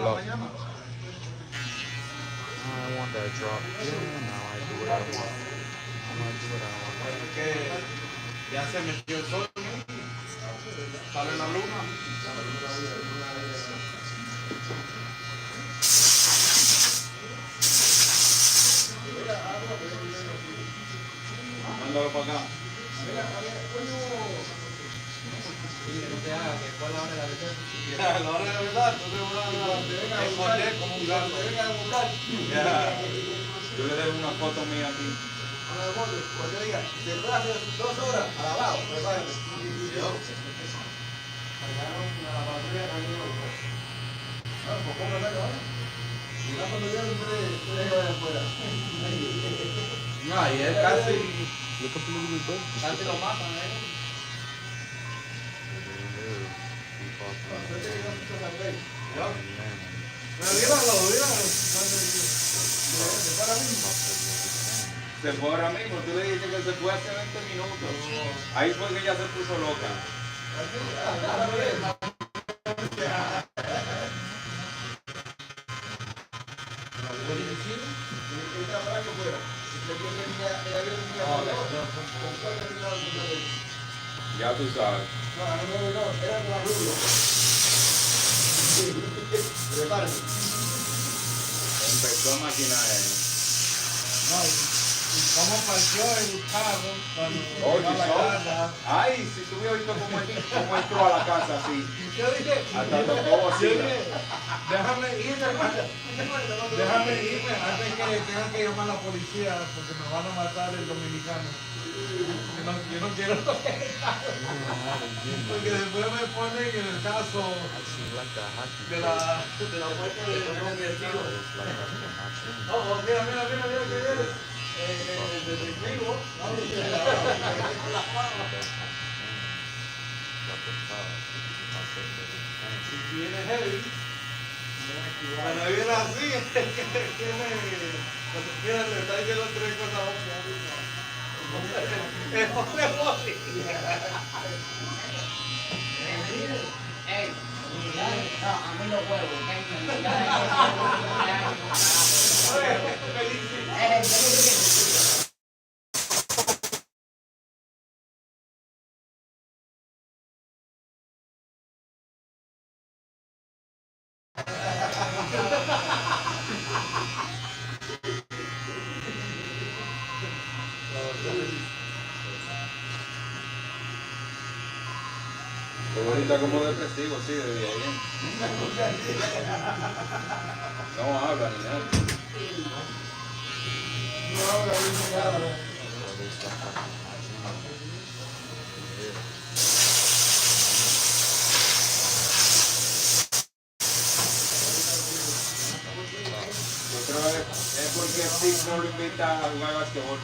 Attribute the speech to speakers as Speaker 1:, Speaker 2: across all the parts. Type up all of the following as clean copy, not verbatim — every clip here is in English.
Speaker 1: drop. I want that drop. Yeah, now I do what I want. Now I do what I want.
Speaker 2: Ya se metió el sol, sale la luna. Mándalo para acá. No te hagas, que fue la hora de la verdad. La hora de la verdad, tú te vas a esconder como un gato. Yo le dejo una foto mía aquí. Una foto, cuando diga, se puede hacer 2 horas, alabado, prepárate. Cargaron la patrulla de pues cómprame ahora. Y ya cuando yo le dejo de afuera. No, y él casi lo matan, Se fue ahora mismo, tú le dices que se fue hace 20 minutos. Ahí fue que ella se puso loca. Ya tú sabes. No, era con la rubia. Prepárate. Empezó a maquinar ahí. No, y cómo partió el carro cuando llegó a la casa. Ay, si tú hubieras visto cómo entró a la casa así. Yo dije, hasta tocó así. Déjame irme antes que tengan que llamar a la policía porque me van a matar el dominicano. Yo no quiero tocar el carro. Porque después me ponen en el caso de la muerte de mi vecino. Oh, mira que viene. Detectivo. Si viene heavy. Cuando viene así, mira, le está diciendo 3 cosas obvias. Es hombre boli.
Speaker 3: No, a mí los huevos.
Speaker 2: Ahorita como depresivo, sí, de bien. No habla ni nada. No habla ni nada. Yo creo que es porque Steve no lo invita a jugar basquetbol.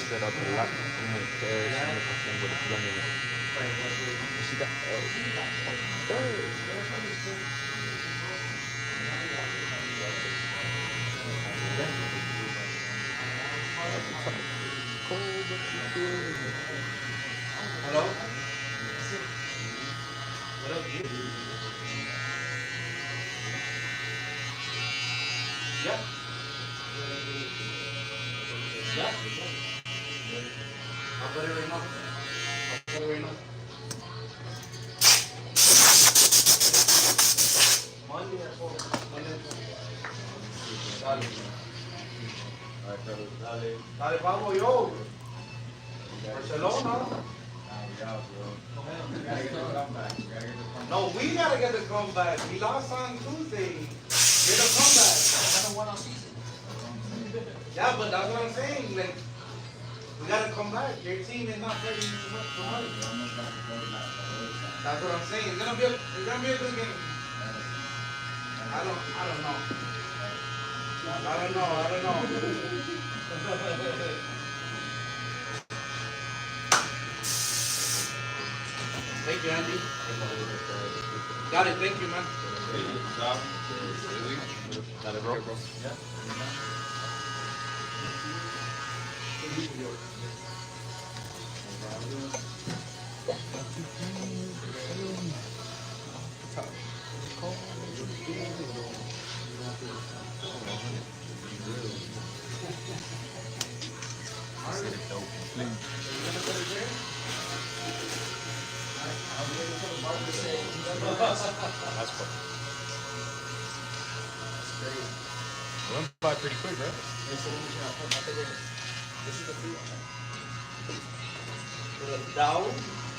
Speaker 1: Set up a lot in the cash and the thing with the gun in it. And she got
Speaker 2: Hello? Yeah. Yeah. I'll put it right now. Monday at 4. Monday at 4. Dale pago yo. Barcelona. No, we gotta get the comeback. We lost on Tuesday. Get a comeback.
Speaker 3: Haven't won all season.
Speaker 2: Yeah, but that's what I'm saying. Like, we gotta come back. Your team is not ready to money. That's what I'm saying. It's gonna be a good game. I don't know. Thank you, Andy. Got it. Thank you, man.
Speaker 1: Got it, bro?
Speaker 2: Yeah.
Speaker 1: That's fun. It went by pretty quick, right?
Speaker 3: This is the free one, right?
Speaker 2: Down.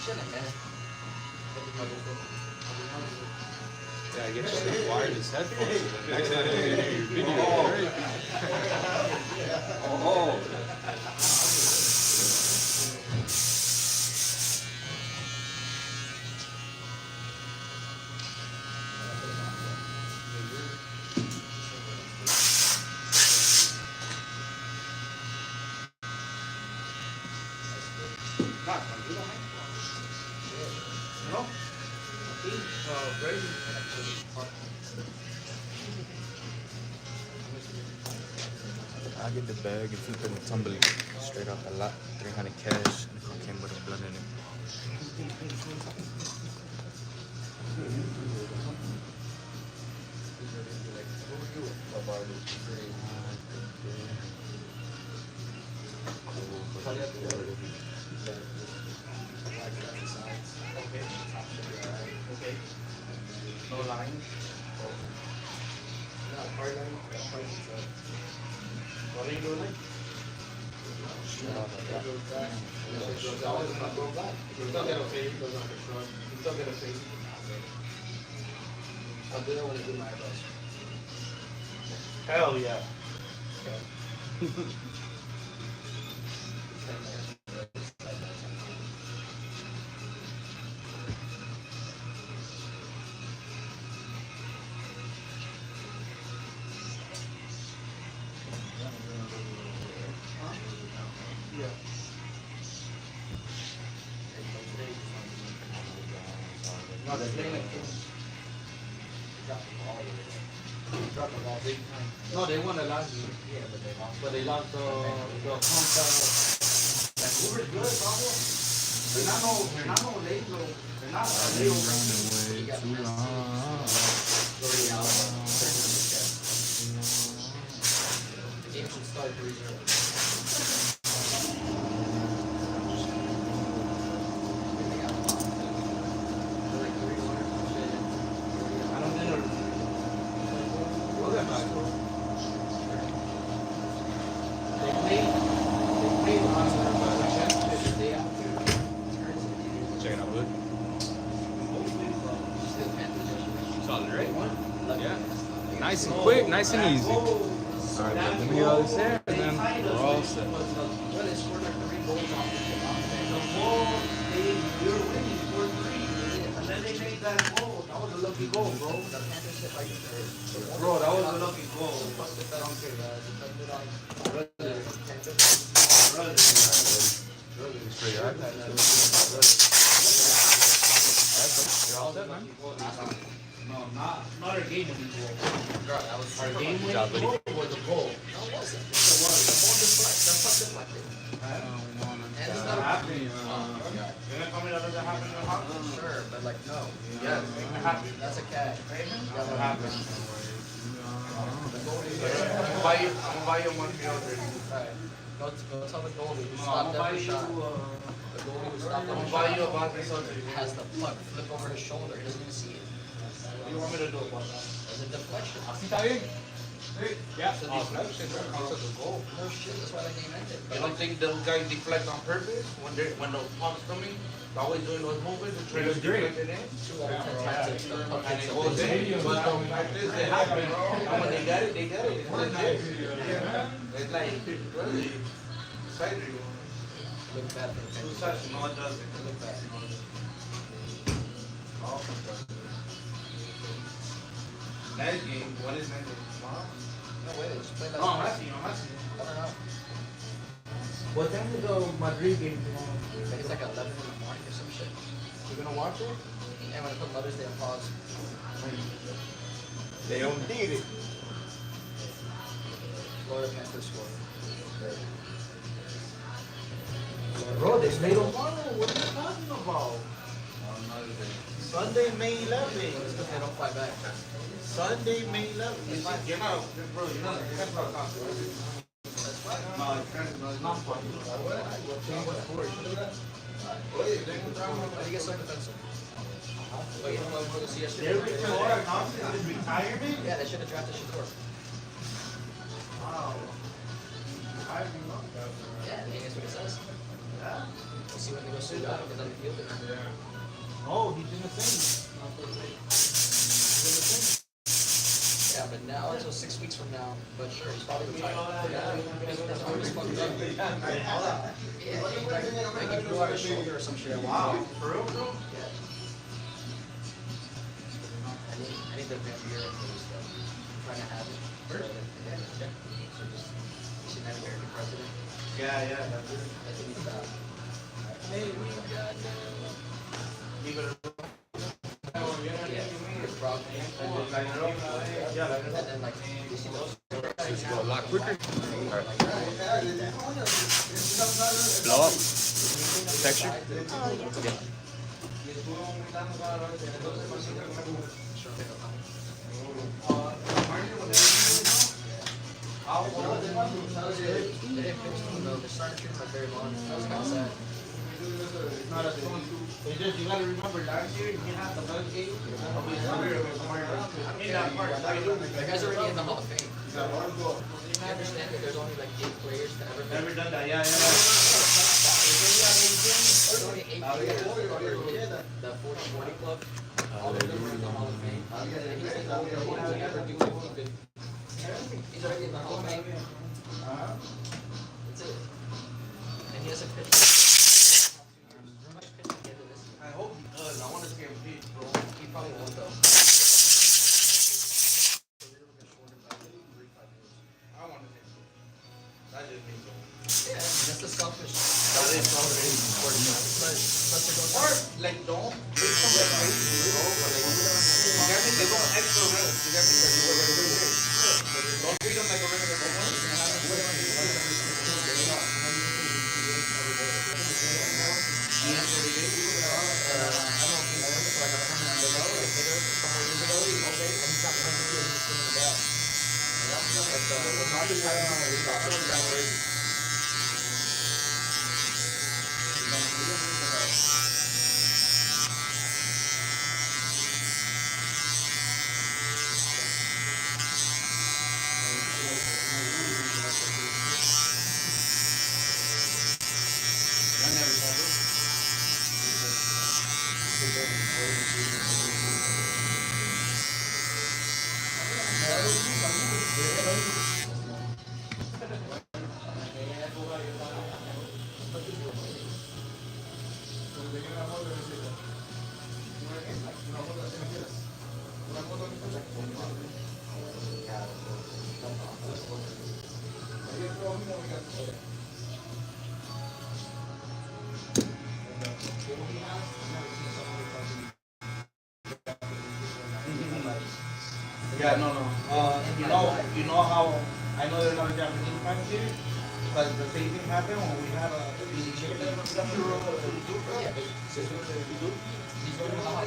Speaker 3: Shouldn't have.
Speaker 1: Yeah, I get you wireless headphones. So the next time you hear your video, right?
Speaker 2: Oh. No? Brady.
Speaker 1: I get the bag and flip it and tumble it straight off the lot. 300 cash and came with a blunt in it.
Speaker 2: Okay. No line. Hard line. What are you doing?
Speaker 3: I'll do it when I do my eyebrows.
Speaker 2: Hell yeah.
Speaker 3: No, they're playing like this.
Speaker 2: No, they won the last year.
Speaker 3: Yeah, but they lost.
Speaker 2: But they lost the conference. Vancouver's good, Pablo. They're not no late, though. They're not late.
Speaker 1: Running way too long.
Speaker 3: The game should start 3-0.
Speaker 2: I don't think they're. Look at that, bro. They played on the championship the day after.
Speaker 1: Check it out, look. Solid, right? Yeah. Nice and quick, nice and easy. Alright, let me get all this here and then we're all set.
Speaker 3: Well, they scored like 3 goals off the
Speaker 2: The goal, we were winning 4-3, and then they made that goal. That was a lucky goal, bro.
Speaker 3: The Panthers hit like the
Speaker 2: Bro, that was a lucky goal.
Speaker 3: Fuck the best. Defended on
Speaker 2: Brother,
Speaker 1: Straight right. You're all set, man.
Speaker 2: No, not our game winning goal.
Speaker 3: that was
Speaker 2: Our game
Speaker 1: Good job,
Speaker 2: winning
Speaker 1: buddy.
Speaker 2: goal was a goal.
Speaker 3: No, it wasn't. Yes, it was. The ball deflected. The puck deflected. And it's not a
Speaker 2: Happening.
Speaker 3: yeah.
Speaker 2: You're gonna tell me that doesn't happen in your house?
Speaker 3: Sure, but like no.
Speaker 2: Yes, it happens.
Speaker 3: That's a catch.
Speaker 2: That's what happens.
Speaker 3: The goalie.
Speaker 2: I'm gonna buy you one meal jersey.
Speaker 3: Right. Go tell the goalie who
Speaker 2: I'm
Speaker 3: stopped
Speaker 2: gonna buy
Speaker 3: every
Speaker 2: you.
Speaker 3: shot. The goalie who stopped
Speaker 2: I'm
Speaker 3: every
Speaker 2: gonna buy you a
Speaker 3: shot
Speaker 2: basket jersey.
Speaker 3: has the puck flip over his shoulder. He doesn't even see it.
Speaker 2: What do you want me to do about that?
Speaker 3: There's a deflection.
Speaker 1: Así está bien. Yeah.
Speaker 3: So
Speaker 1: Awesome.
Speaker 3: deflection counts as a goal.
Speaker 4: No shit, that's why they named it.
Speaker 3: You don't think those guys deflect on purpose when the pump's coming? They're always doing those movements to try to deflect it in.
Speaker 4: 2 out of 10 times the pump
Speaker 3: And
Speaker 4: hits
Speaker 3: it
Speaker 4: up.
Speaker 3: goes in, but like this, they happen. And when they get it, they get it. It's legit. It's like, really, surgery.
Speaker 4: Look bad for the
Speaker 2: Two
Speaker 4: fans.
Speaker 2: sessions, no, it doesn't.
Speaker 4: Look bad.
Speaker 2: Next game, what is next game? Tomorrow?
Speaker 4: No way, they just played
Speaker 2: No,
Speaker 4: last
Speaker 2: I'm
Speaker 4: night.
Speaker 2: asking you, I'm asking you.
Speaker 4: I don't know.
Speaker 2: What time is the Madrid game tomorrow?
Speaker 4: I think it's like 11 in the morning or some shit.
Speaker 2: You gonna watch it?
Speaker 4: And when I put Mother's Day on pause,
Speaker 1: They don't need it.
Speaker 4: Florida Panthers scored.
Speaker 2: Bro, they played tomorrow. What are you talking about? Sunday, May 11th.
Speaker 4: It's because they don't fly back.
Speaker 2: Sunday, May 11th. You're not, bro, you're not, that's not possible.
Speaker 4: That's fine.
Speaker 2: No, it's not possible.
Speaker 4: Why do you get so defensive? But you know what we're going to see yesterday?
Speaker 2: They're announcing his retirement?
Speaker 4: Yeah, they should have drafted Shakur.
Speaker 2: Wow. I didn't know that.
Speaker 4: Yeah, I think that's what it says.
Speaker 2: Yeah.
Speaker 4: We'll see when they go suit out and then field it.
Speaker 2: Oh, he's in the same.
Speaker 4: Yeah, but now until 6 weeks from now, but sure, he's probably retired. That's why he's fucked up. Yeah, like he blew out his shoulder or some shit.
Speaker 2: Wow. For real, bro?
Speaker 4: Yeah. I need the vampire and stuff. I'm trying to have it. Yeah. So just, you seen that American president?
Speaker 2: Yeah, yeah, that's it.
Speaker 4: I think he's about. God,
Speaker 2: Leave it
Speaker 4: yeah. Chris Brock.
Speaker 2: Yeah,
Speaker 4: And then like, you see those.
Speaker 1: Just go a lot quicker. Alright. Blow up. Texture. Yeah.
Speaker 4: They didn't fix them though. They're starting to treat them like very long. That was kind of sad.
Speaker 2: It's not as fun. It's just, you gotta remember, last year, he had the best game.
Speaker 4: The guy's already in the Hall of Fame. You understand that there's only like 8 players to ever
Speaker 2: Never done that, yeah, yeah.
Speaker 4: There's only 8 players to ever hit the 40-40 club. All of them are in the Hall of Fame. And he's the only one to ever do 50-50. He's already in the Hall of Fame. That's it. And he hasn't pitched. How much pitching he had this year?
Speaker 2: I hope he does. I want to see him pitch, bro.
Speaker 4: He probably won't though.
Speaker 2: I want to see him. That just means so.
Speaker 4: Yeah, that's the selfish.
Speaker 2: That is selfish. Or, like, don't take some like crazy, bro. But, like, you got me, they go extra runs. You got me, because you were regular pitch. Don't treat them like a regular Yeah, no. You know how I know there's not a Japanese fan here, but the same thing happened when we had a BD chicken.
Speaker 4: Yeah, but he's doing how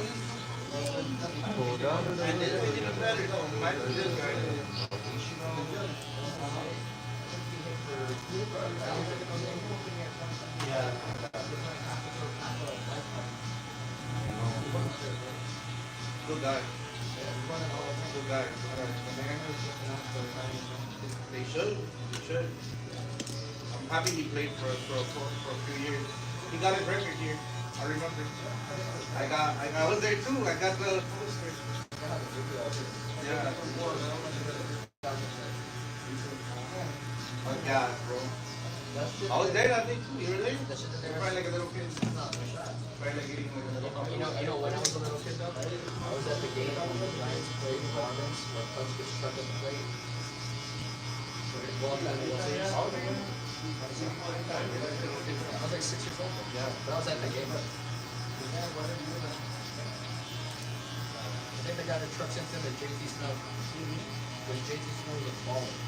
Speaker 1: Pull down.
Speaker 2: And this is even better though. Imagine this guy. Yeah. Good guy. Good guy.
Speaker 3: They should. They should. I'm happy he played for us for a few years. He got his record here. I remember. I was there too. I got the poster. Yeah. Oh God, bro. I was there, I think too. You were there? Probably like a little kid. Probably like eating like a little kid.
Speaker 4: You know when I was a little kid though, I was at the game when the Giants played the Marlins, where Cubs get stuck at the plate. Well, that was I was like 6 years old. Yeah, but I was at the game. I think the guy that trucks into the JT Snow was JT Snow was balling.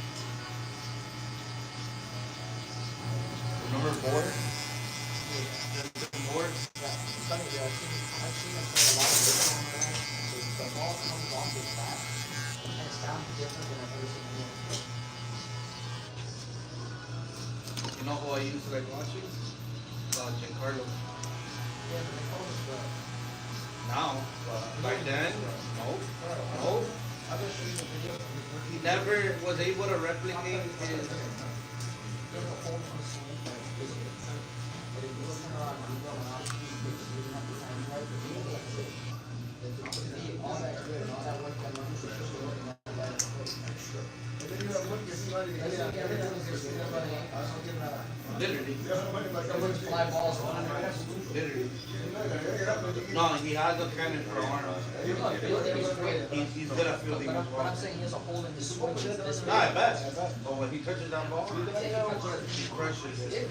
Speaker 3: Number 4?
Speaker 4: Yeah. It's funny, I've seen him play a lot of different things. The ball comes off his bat, and it sounds different than I've ever seen anyone.
Speaker 3: You know who I used to like watching? Giancarlo.
Speaker 4: Yeah, but they call us what?
Speaker 3: Now, back then, no. He never was able to replicate his. Literally.
Speaker 4: Fly balls.
Speaker 3: Literally. No, he has a cannon for arms. He's good at fielding as
Speaker 4: But
Speaker 3: well.
Speaker 4: I'm saying he has a hole in his swing. This
Speaker 3: No, I bet. But when he touches that ball, he crushes it.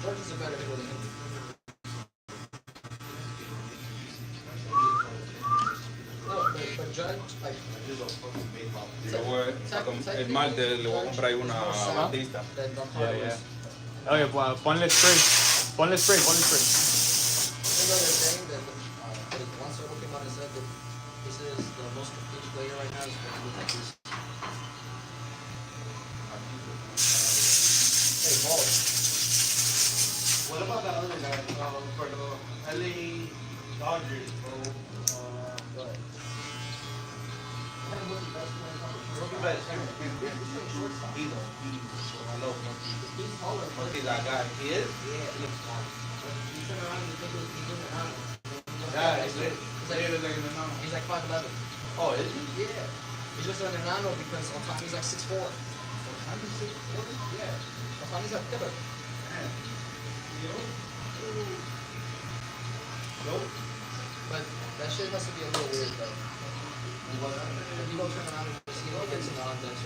Speaker 4: Churches are better for the him. No, but Judge, like,
Speaker 1: Y luego el martes le voy a comprar una Batista.
Speaker 4: that Don
Speaker 1: Yeah,
Speaker 4: Carlos.
Speaker 1: yeah. Oye, pues ponle spray. Ponle spray.
Speaker 4: You know they're saying that one circle came out and said that he says the most confused player right now is going to be Hey, ball.
Speaker 3: What about that other guy for the LA Dodgers, bro?
Speaker 4: Go ahead.
Speaker 3: Mookie Betts. He's I love Mookie.
Speaker 4: He's taller.
Speaker 3: Mookie's that guy. He is?
Speaker 4: Yeah, he looks small. You turn around, you think he's doing it now.
Speaker 3: Yeah,
Speaker 4: He's like 5'11".
Speaker 3: Oh, is he?
Speaker 4: Yeah. He's just an enano because Otani's like 6'4". Yeah. Otani's a killer. But that shit has to be a little weird though. If you go turn around and just, gets it on, that's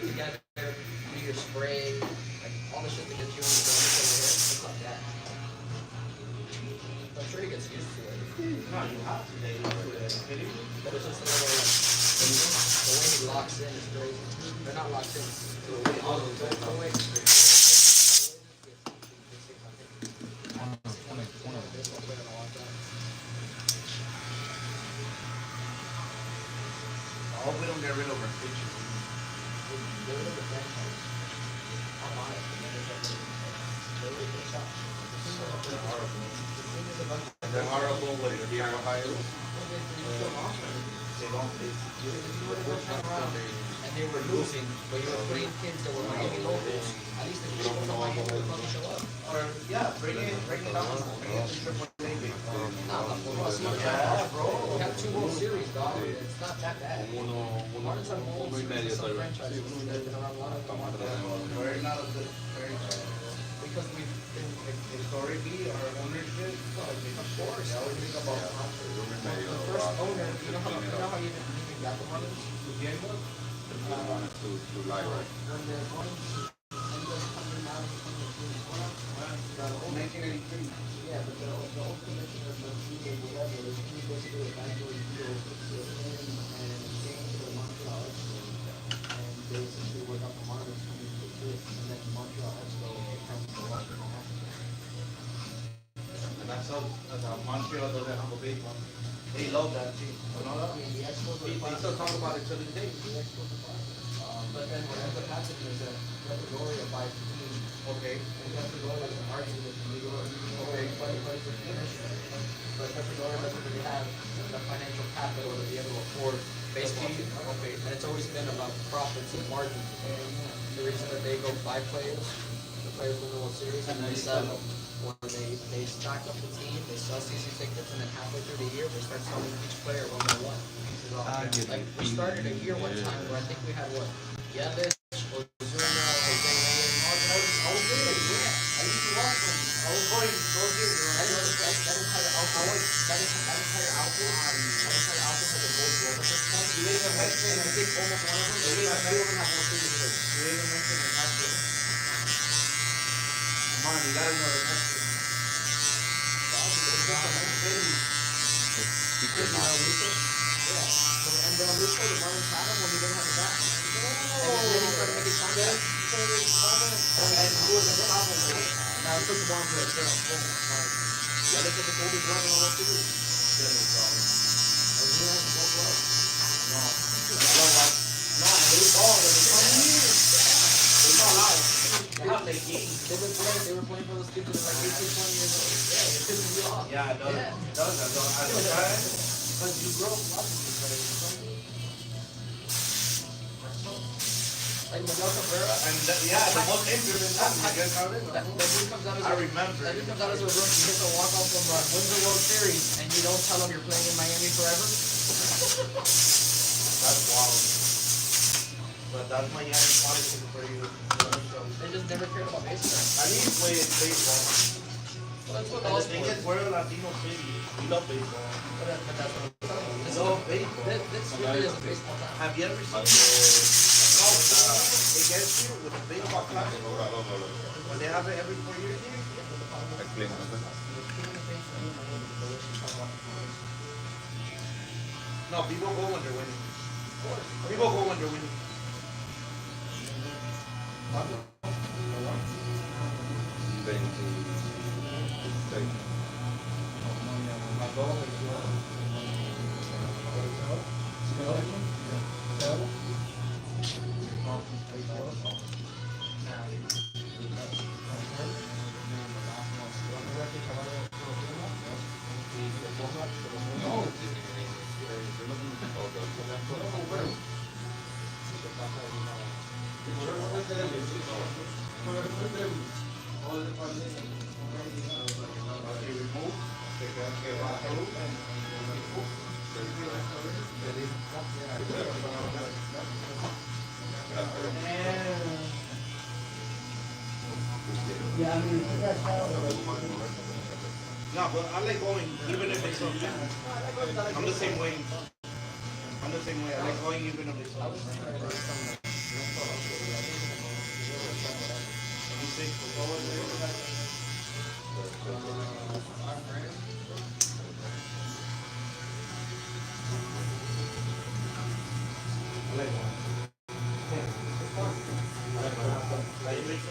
Speaker 4: together, do your spray, like all the shit that gets you in the zone over here, stuff like that. I'm sure he gets used to it.
Speaker 3: No, you have to.
Speaker 4: But it's just a little like, the way he locks in is crazy. They're not locked in. The way
Speaker 3: I hope we don't get rid of our pictures. They're horrible with the Ohio. They don't
Speaker 4: and they were losing, but you were putting kids that were Miami locals. At least the people from Miami would fucking show up.
Speaker 3: Or yeah, bring it down. Bring it to Triple A.
Speaker 4: Nah, bro. We have 2 World Series, dog. It's not that bad. Marlins have World Series in some franchises that have been around a lot of time.
Speaker 3: We're not a good franchise.
Speaker 4: Because we've been,
Speaker 3: Historically, our ownership,
Speaker 4: of course,
Speaker 3: I always think about
Speaker 4: the first owner, you know how you even got the Marlins?
Speaker 3: to begin with.
Speaker 4: When the Marlins ended up coming out of the owner
Speaker 3: 1983.
Speaker 4: Yeah, but the old commissioner of the league or whatever, he basically evaluated deals with him and came to Montreal Expo and basically worked out the markets coming to this, and then Montreal Expo becomes the Washington Nationals.
Speaker 3: And that's how Montreal doesn't have a big one. They love that team. You know that?
Speaker 4: I mean, the Expos
Speaker 3: They
Speaker 4: are
Speaker 3: still talk about it to this day.
Speaker 4: the Expos are fine. But then what ends up happening is that Categoria buys the team,
Speaker 3: Okay.
Speaker 4: and Categoria is an argument with New York.
Speaker 3: Okay.
Speaker 4: But it's a commissioner. But Categoria doesn't really have the financial capital to be able to afford baseball. Okay, and it's always been about profits and margins. The reason that they go buy players, the players win the World Series, and then they sell them. When they stock up the team, they sell season tickets, and then halfway through the year, they start selling each player one by one. Like, we started a year one time where I think we had what? Yelich, Ozuna, Jose Reyes.
Speaker 3: I was there. Yeah. I used to watch them. I was going those years.
Speaker 4: That entire outfit has a gold glove at this point.
Speaker 3: You didn't even mention.
Speaker 4: And I think almost one of them, two of them have more season tickets.
Speaker 3: You didn't even mention the Mets. Come on, you gotta know the Mets.
Speaker 4: And then Lucho, the Marlins had him when he didn't have a bat. And then he started making contact. And who was the problem with it? Now it took the bomb to a zero. Yeah, they took the golden glove and all that too. Ozuna has a gold glove.
Speaker 3: No, and they ball. They ball out. They have the game.
Speaker 4: They were playing for those kids that were like 18, 20 years old. Yeah, it pisses me off.
Speaker 3: Yeah, it does. It does. As a guy, because you grow up watching these guys.
Speaker 4: Like Miguel Cabrera.
Speaker 3: And the most interesting time, you guys how it is?
Speaker 4: That dude comes out as
Speaker 3: I remember.
Speaker 4: That dude comes out as a rookie, hits a walk-off home run, wins the World Series, and you don't tell him you're playing in Miami forever?
Speaker 3: That's wild. But that's my young politics for you.
Speaker 4: They just never cared about baseball.
Speaker 3: At least play baseball.
Speaker 4: Well, that's what
Speaker 3: And
Speaker 4: all
Speaker 3: the thing is,
Speaker 4: sports.
Speaker 3: we're a Latino city. We love baseball.
Speaker 4: But that's what I'm telling you.
Speaker 3: We love baseball.
Speaker 4: This really is a baseball town.
Speaker 3: Have you ever seen how it gets here with the baseball classic? When they have it every 4 years here? No, people go when they're winning. People go when they're winning. No, but I like going, even if it's I'm the same way. I'm the same way. I like going even if it's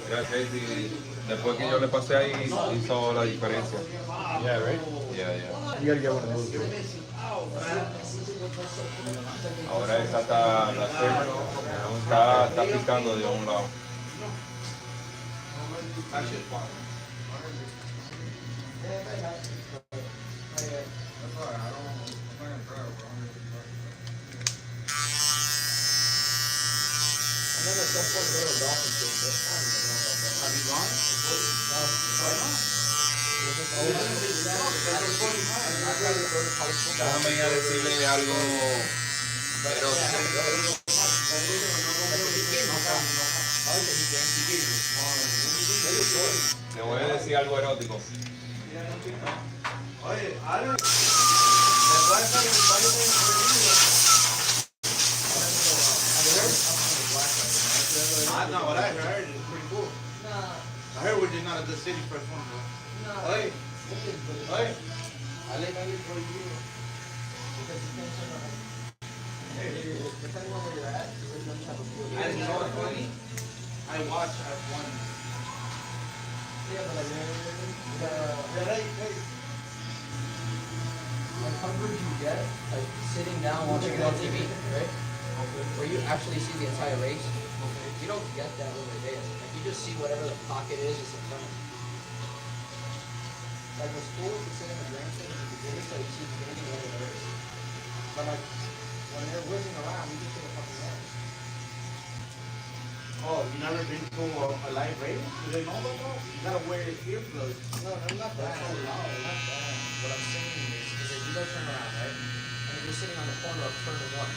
Speaker 1: Gracias, y después que yo le pasé ahí, hizo la diferencia.
Speaker 2: Yeah, right?
Speaker 1: Yeah, yeah.
Speaker 2: You gotta get one of those.
Speaker 1: Ahora esa está, está picando de un lado.
Speaker 3: Have you gone?
Speaker 1: Déjame ir a decirle algo. Pero le voy a decir algo erótico.
Speaker 3: Oye, Alex, ¿me puedes dar el baño de That's not what I heard. It's pretty cool. I heard we're just not a good city for fun, bro. Oi, oi. I live for you.
Speaker 4: Because you can't turn around. Depending on where you're at, you really don't have a view.
Speaker 3: I didn't know it's funny. I watch at one.
Speaker 4: Yeah, but like, like coverage you get, like sitting down watching it on TV, right? Where you actually see the entire race. You don't get that over there. Like you just see whatever the pocket is in front of you. Like with schools, you sit in the grandstand at the beginning, so you see the beginning of the race. But like when they're whizzing around, you just see a fucking noise.
Speaker 3: Oh, you never been to a live race? Do they know about that? You gotta wear earplugs.
Speaker 4: No, not that. So loud. Not that. What I'm saying is that you go turn around, right? And if you're sitting on the corner of turn one,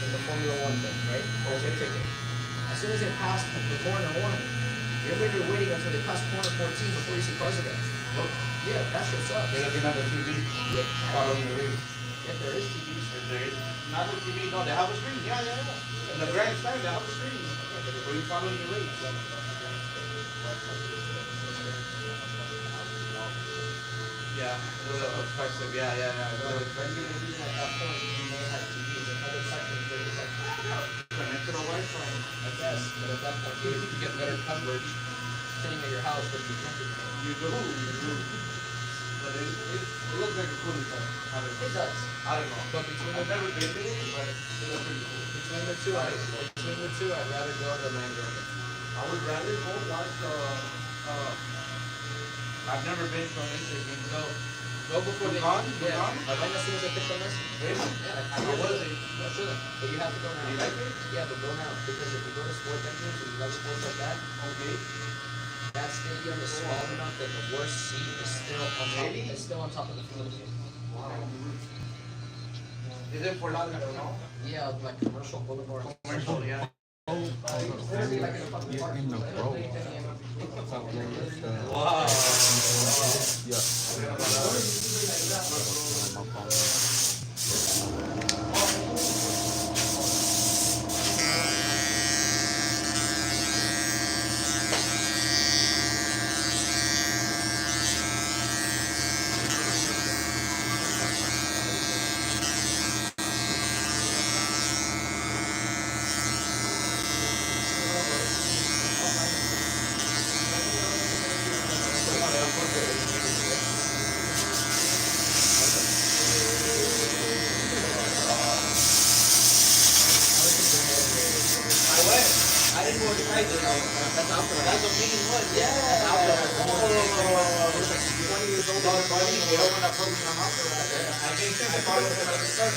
Speaker 4: in the Formula One thing, right? There's your ticket. As soon as they pass the corner one, you're literally waiting until they pass corner 14 before you see cars again.
Speaker 3: Look,
Speaker 4: Yeah, that shit sucks.
Speaker 3: they're looking at the TV, following the race.
Speaker 4: If there is TVs.
Speaker 3: If there is not the TV, no, they have a screen. Yeah. In the grandstand, they have a screen. Where you following the race. Yeah, perspective. Yeah.
Speaker 4: But even at that point, you may have TVs in other sections where it's like,
Speaker 3: Connected to Wi-Fi.
Speaker 4: I guess, but at that point, you get better coverage sitting at your house, but you can't do that.
Speaker 3: You do. But it looks like a cool time.
Speaker 4: It does.
Speaker 3: I don't know.
Speaker 4: But between
Speaker 3: I've never been there, but it looks pretty cool.
Speaker 4: the two, I'd rather go to Mangrove.
Speaker 3: I would rather go watch I've never been to an interview, so
Speaker 4: Go before they.
Speaker 3: Gone?
Speaker 4: Yeah.
Speaker 3: Gone?
Speaker 4: I went as soon as I picked up this.
Speaker 3: really?
Speaker 4: Yeah.
Speaker 3: How was it?
Speaker 4: No, sure then. But you have to go now.
Speaker 3: You like it?
Speaker 4: Yeah, but go now because if you go to sports venues and you love sports like that,
Speaker 3: Okay.
Speaker 4: that stadium is small enough that the worst seat is still on top.
Speaker 3: Really?
Speaker 4: It's still on top of the field.
Speaker 3: Is it for Lauderdale, no?
Speaker 4: Yeah, like commercial boulevard.
Speaker 3: Commercial, yeah.
Speaker 4: It's literally like in a fucking park.
Speaker 1: in the pro.
Speaker 3: Wow. I didn't go to Kaiser.
Speaker 4: That's out there.
Speaker 3: That's the main one.
Speaker 4: Yeah, that's out there.
Speaker 3: It's like 20 years old. They opened a program after that. I think I followed him at the start.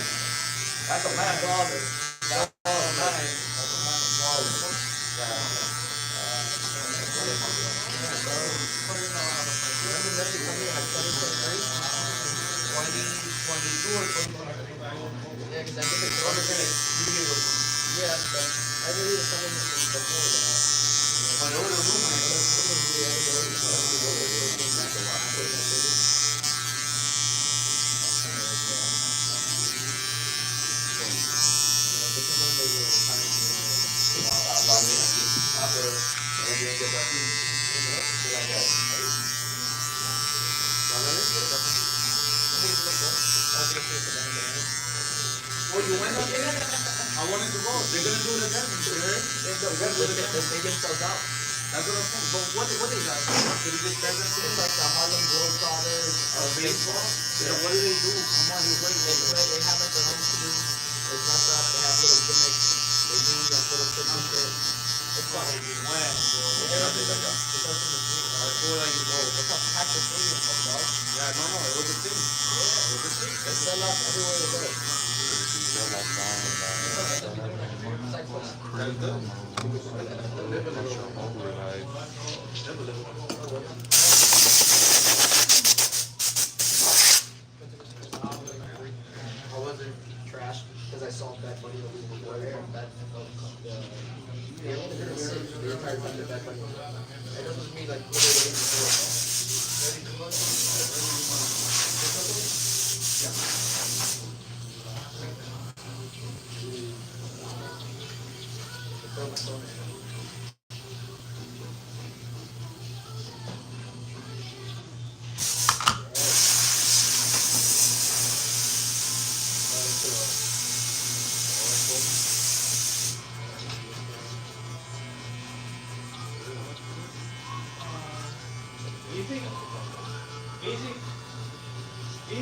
Speaker 3: That's a man. That's a man.
Speaker 4: Remember Messi coming in like 2023?
Speaker 3: 2022 or 2023.
Speaker 4: Yeah, because I think it's yeah, but I believe it's something before that.
Speaker 3: But there was a rumor. Oh, you went up there? I wanted to go. They're gonna do it again. You heard?
Speaker 4: The stadium sells out.
Speaker 3: That's what I'm saying. But what they got? Did he just stand up
Speaker 4: It's like the Harlem Globetrotters of
Speaker 3: baseball?
Speaker 4: baseball.
Speaker 3: Yeah, what do they do? Come on, you wait.
Speaker 4: They have like their own team. They dress up. They have little gimmicks. They do like little tricks and shit. It's fun.
Speaker 3: When?
Speaker 4: It does in the street.
Speaker 3: That's cool that you go.
Speaker 4: Look how packed the stadium is, dog.
Speaker 3: Yeah, no, it was a thing. It was a thing.
Speaker 4: They sell out everywhere they go. It's like what?
Speaker 3: That's good. Live a little.
Speaker 4: I wasn't trash because I saw Bad Bunny the week before there. Bad the entire time that Bad Bunny was on. And this was me like literally before.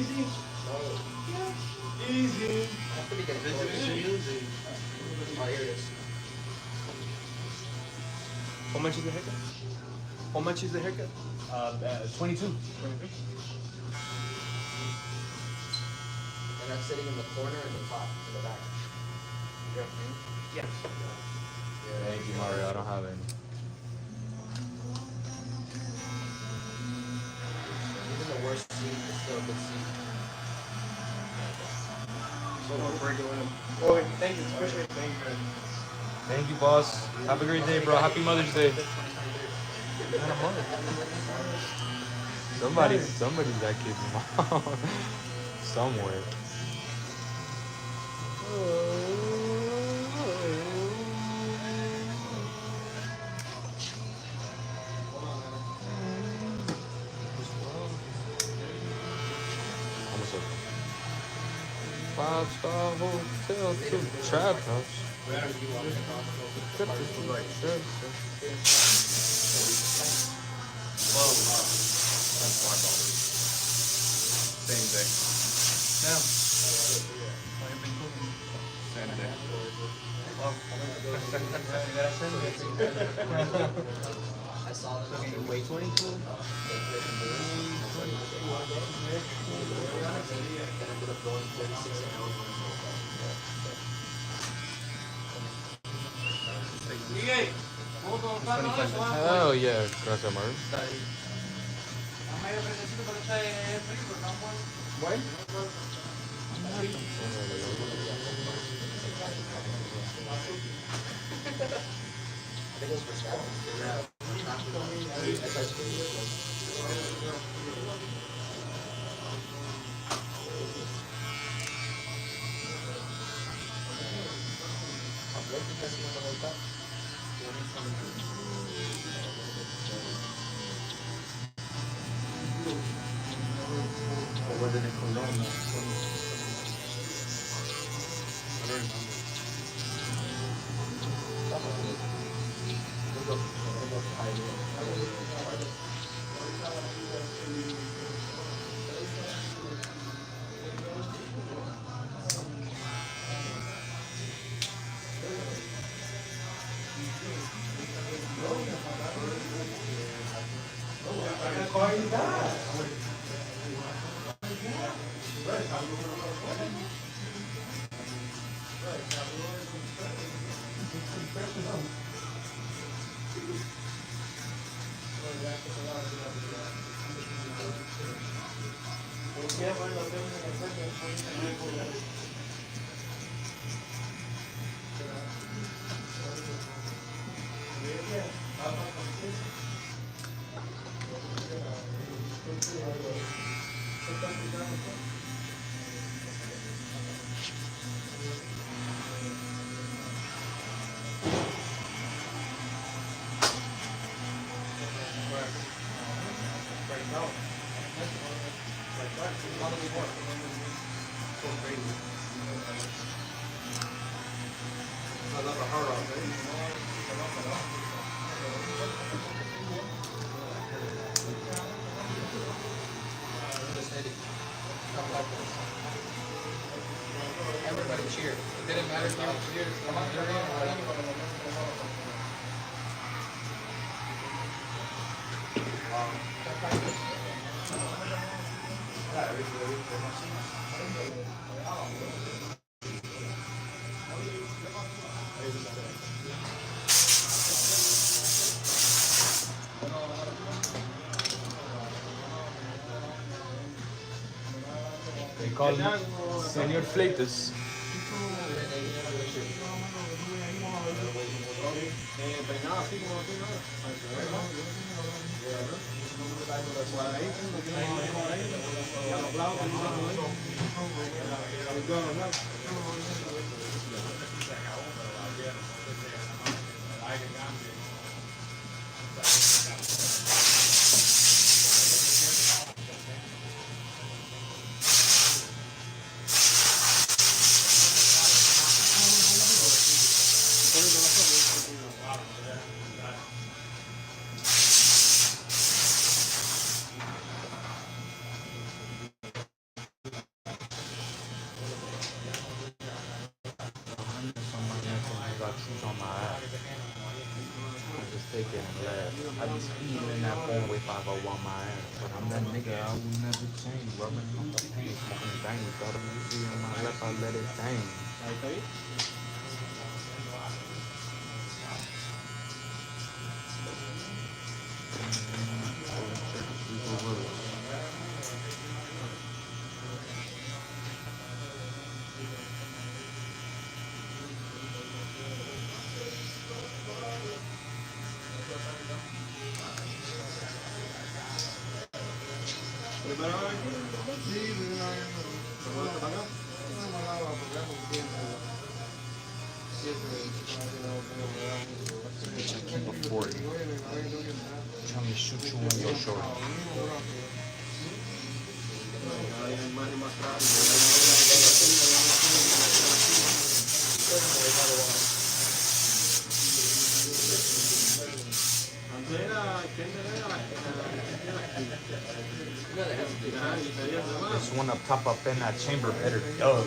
Speaker 2: easy? Easy.
Speaker 4: I have to be getting close. Oh, here it is.
Speaker 1: How much is the haircut? How much is the haircut? 22.
Speaker 4: And that's sitting in the corner in the top, in the back.
Speaker 1: Yeah. Thank you, Mario. I don't have any.
Speaker 4: Even the worst seat is still a good seat.
Speaker 3: Oh, thank you. Appreciate it. Thank you.
Speaker 1: Thank you, boss. Have a great day, bro. Happy Mother's Day. Somebody's that kid's mom. Somewhere. Almost over. 5-star hotel to trap house.
Speaker 3: Same day. No. Same day.
Speaker 4: I saw them on the way 22. Then ended up going 36 an hour.
Speaker 1: Hell yeah, gracias, Mario.
Speaker 4: I think it was for staff. Everybody cheered. It didn't matter if you cheered. Come on, you're in or whatever.
Speaker 1: They call him Senor Fleitas. take it and laugh. I be speeding in that 4-way 501 my ass. But I'm that nigga, I will never change. Rubbing on the paint, smoking the bang. Got a movie on my left, I let it hang. Bitch, I keep a 40. Trying to shoot you in your shoulder. This one up top up in that chamber better dub.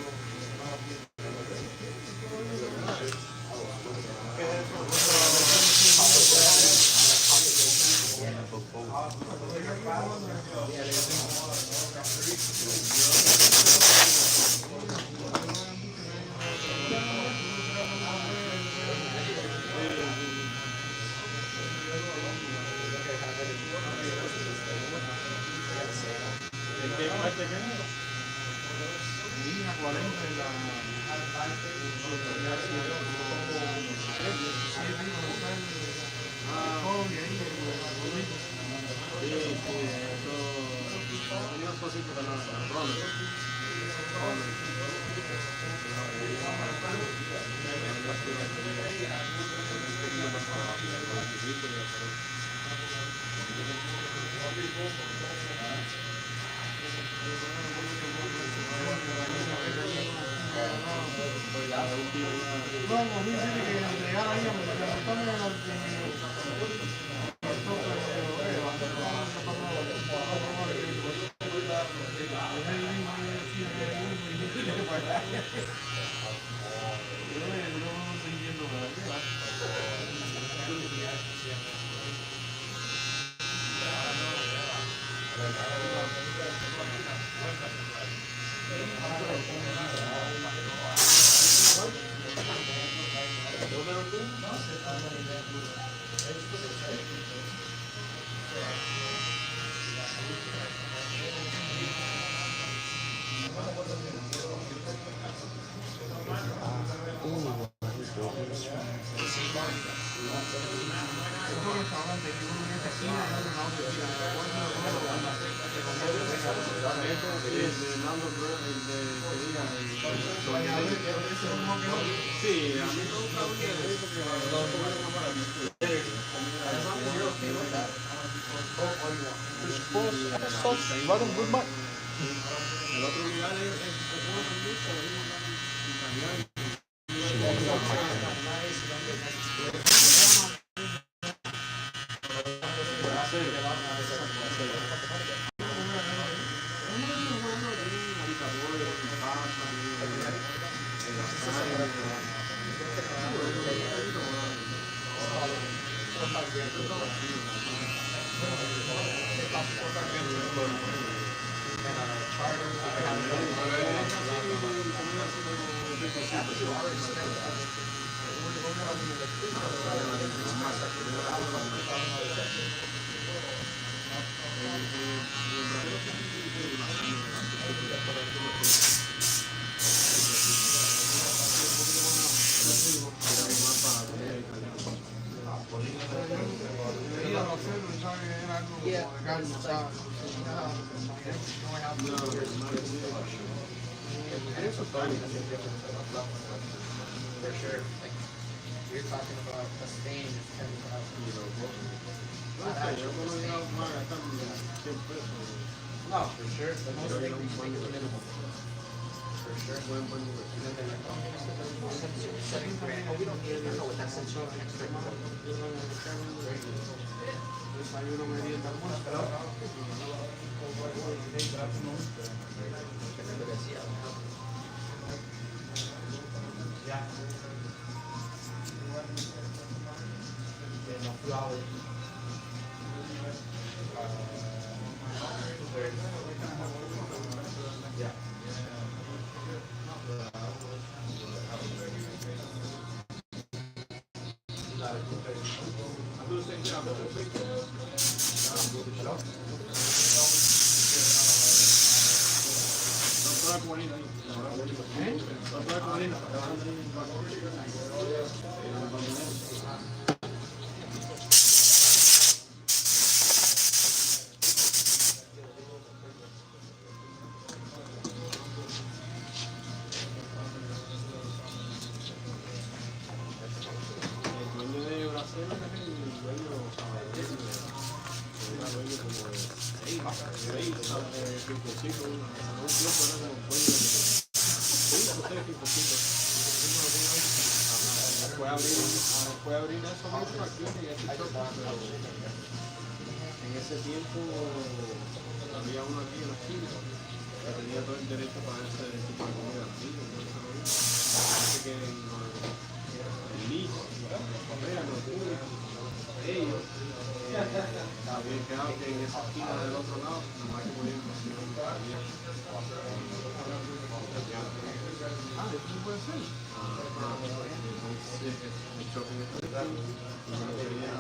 Speaker 4: For sure. Like, you're talking about a stain is 10,000. Not actual stain. No, for sure. The most they can make is minimum. For sure. And then they're like, oh, $7 grand. Oh, we don't need it. No, that's an extra.
Speaker 5: Fue abrir eso mucho aquí en ese choque, pero en ese tiempo había uno aquí en la esquina que tenía todo el derecho para ese tipo de comida aquí, parece que el LIS, los públicos, ellos habían quedado que en esa esquina del otro lado, nomás que ponían eso no puede ser. El choque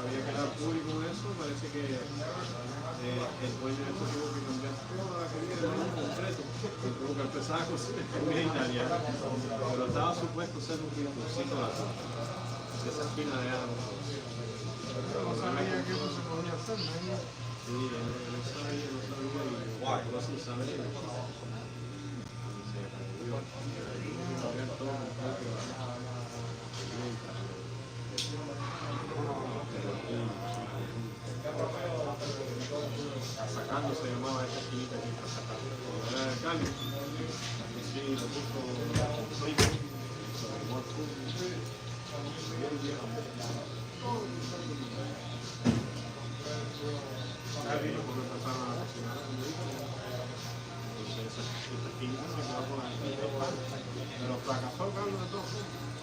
Speaker 5: había quedado público eso, parece que el dueño de esto tuvo que cambiar toda la comida del año completo, tuvo que empezar a cocinar comida italiana, pero estaba supuesto ser un rinconcito de esa esquina de Álamo.
Speaker 2: No sabía que eso se podía hacer, ¿no?
Speaker 5: Sí, no sabía, y lo sin saber. Sacando se llamaba esa esquinita aquí para sacar. Era de Cali. Sí, lo puso frito. Empezaron a cocinar. Entonces esa esquinita se quedó con la esquinita. Pero fracasó Carlos de todo. Ya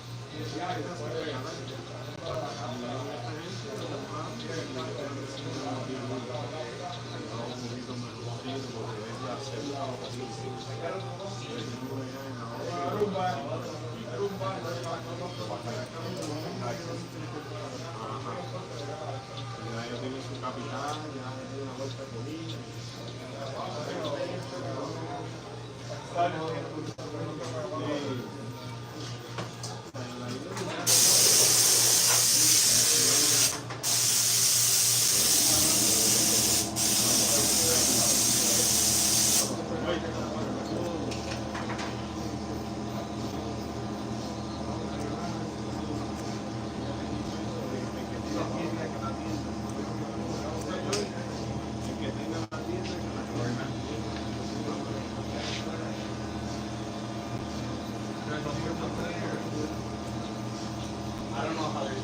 Speaker 5: tiene su capital, ya tiene una vuelta de comida.
Speaker 3: I don't know how they're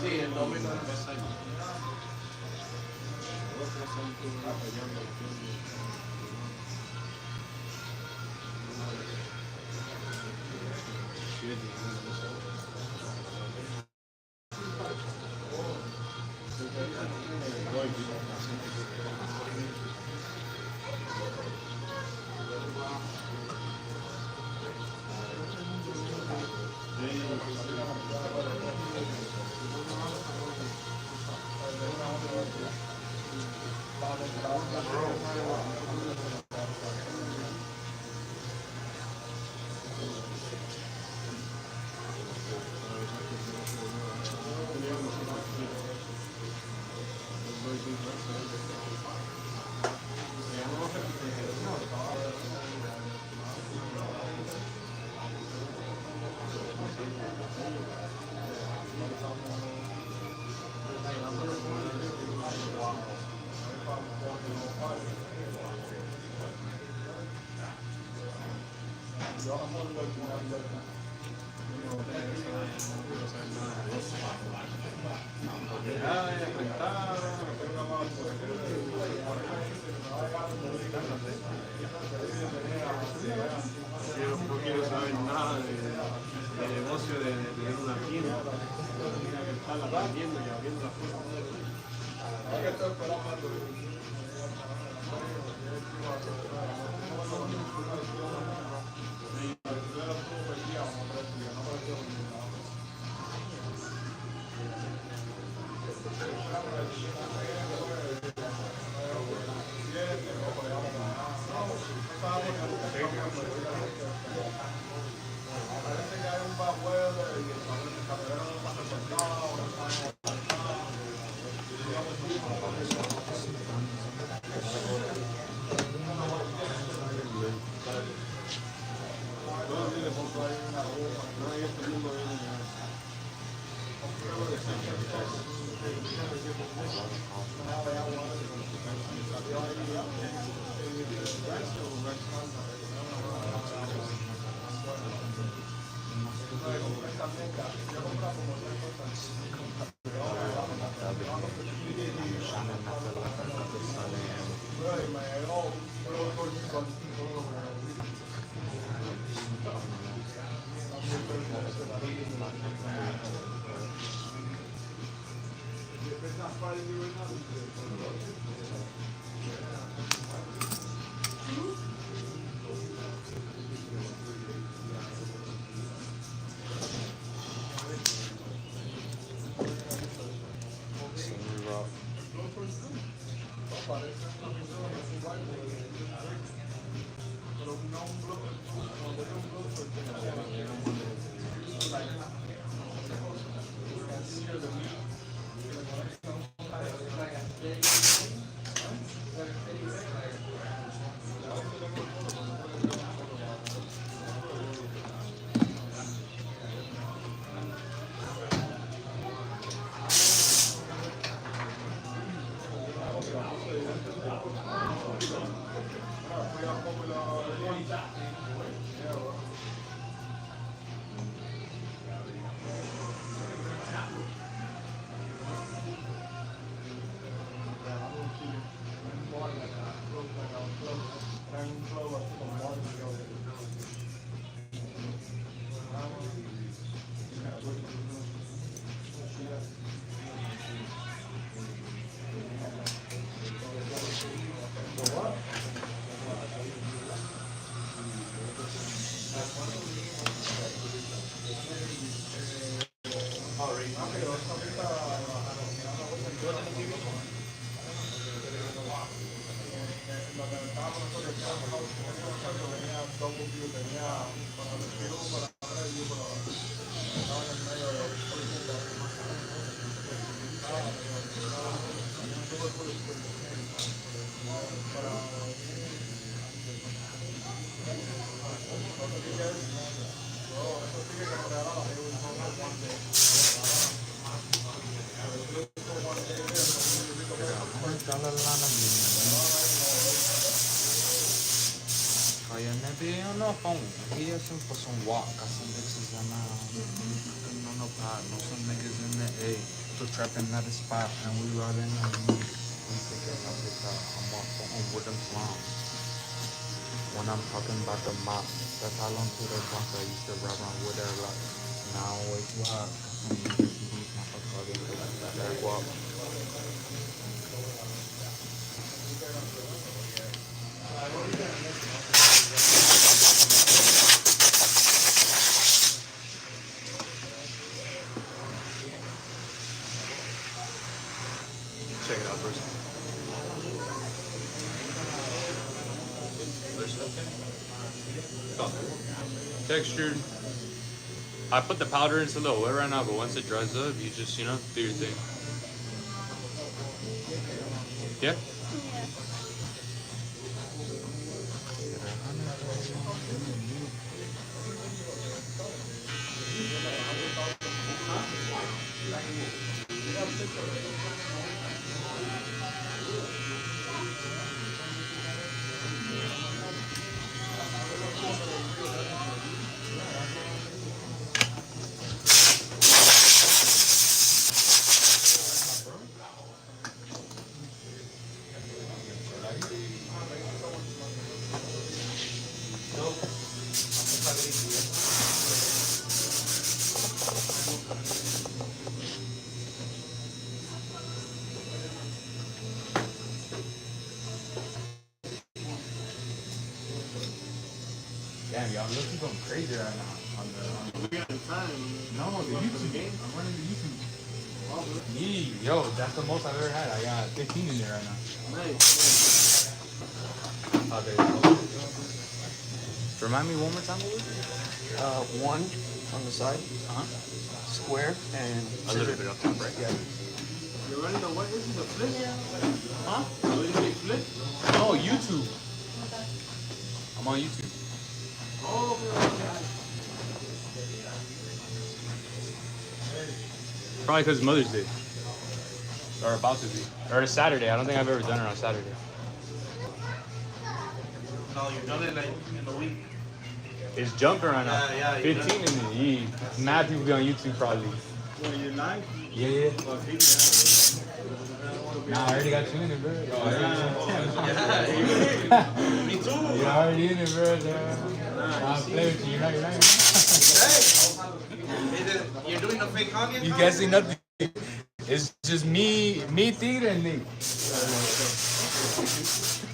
Speaker 3: Sí, el domingo.
Speaker 5: No quiero saber nada de negocio de tener una tienda. Tenía que estarla vendiendo y abriendo las cosas.
Speaker 1: He has some for some walk. Got some bitches on no pot. Know some niggas in the A. So trapping at a spot and we rolling on me. We thinking of it I'm on phone with them clowns. When I'm talking about the mop, that's how long to the bunk I used to ride around with her like. Now I always walk. Some niggas beat my fuck all these bitches that like walk.
Speaker 5: Check it out first.
Speaker 6: Textured. I put the powder in, it's a little wet right now, but once it dries up, you just, do your thing. Yeah?
Speaker 1: Damn, y'all looking going crazy right now. On the
Speaker 5: We got time.
Speaker 1: no, the YouTube game. I'm running the YouTube. Yo, that's the most I've ever had. I got 15 in there right now.
Speaker 5: Nice.
Speaker 1: Oh, there you go. Remind me one more time, what was it?
Speaker 4: One on the side, square, and
Speaker 6: A little bit up top, right?
Speaker 4: yeah.
Speaker 5: You're running the what? This is a flip?
Speaker 1: Huh?
Speaker 5: What is it, flip?
Speaker 1: No, YouTube. I'm on YouTube.
Speaker 5: Oh, okay.
Speaker 6: Probably because Mother's Day. Or about to be. Or it's Saturday. I don't think I've ever done it on Saturday.
Speaker 3: No, you've done it like in a week.
Speaker 6: It's jumping right now.
Speaker 3: Yeah,
Speaker 6: 15 in it. Yeah. Mad people be on YouTube probably.
Speaker 5: Well, you live?
Speaker 6: Yeah.
Speaker 5: Well, people
Speaker 1: Nah, I already got you in it, bro.
Speaker 3: Me too.
Speaker 1: You're already in it, bro. I'll play with you. You're not.
Speaker 3: You're doing the fake Kanye?
Speaker 1: You can't see nothing. It's just me, Tigre, and Nick.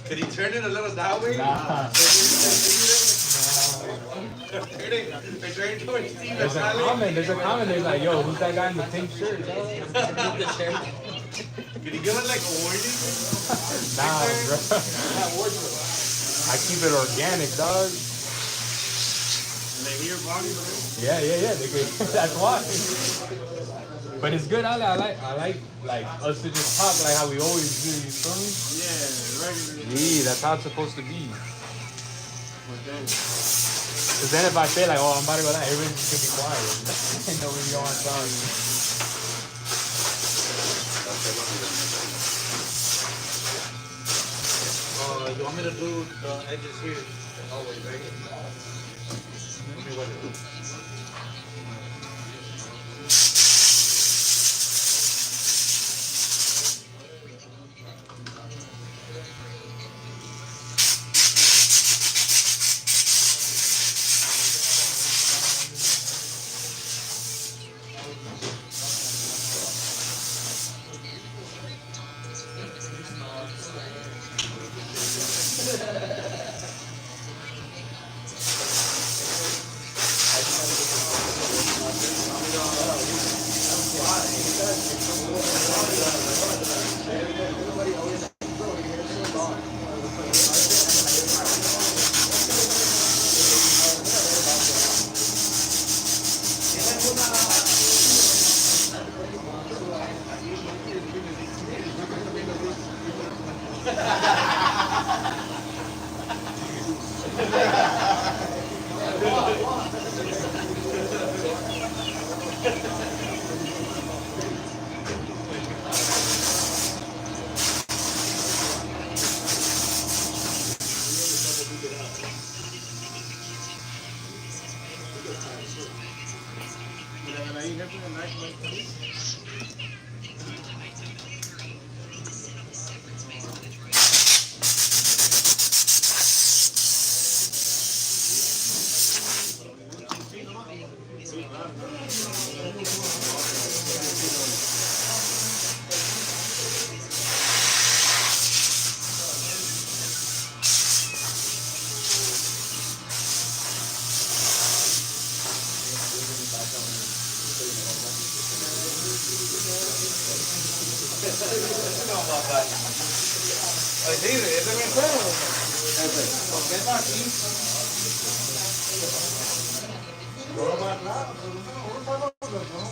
Speaker 3: Could he turn it a little that way?
Speaker 1: Nah. There's a comment. There's like, yo, who's that guy in the pink shirt?
Speaker 3: Could he give us like a warning?
Speaker 1: Nah, bro. I keep it organic, dog.
Speaker 5: And they hear body,
Speaker 1: Yeah. That's why. But it's good. I like us to just talk like how we always do. You feel me?
Speaker 5: yeah, regular.
Speaker 1: Yeah, that's how it's supposed to be.
Speaker 5: But then,
Speaker 1: Cause then if I say like, oh, I'm about to go down, everybody just gonna be quiet. And nobody go on song.
Speaker 3: You want me to do the edges here? Always, right? Let me what it is.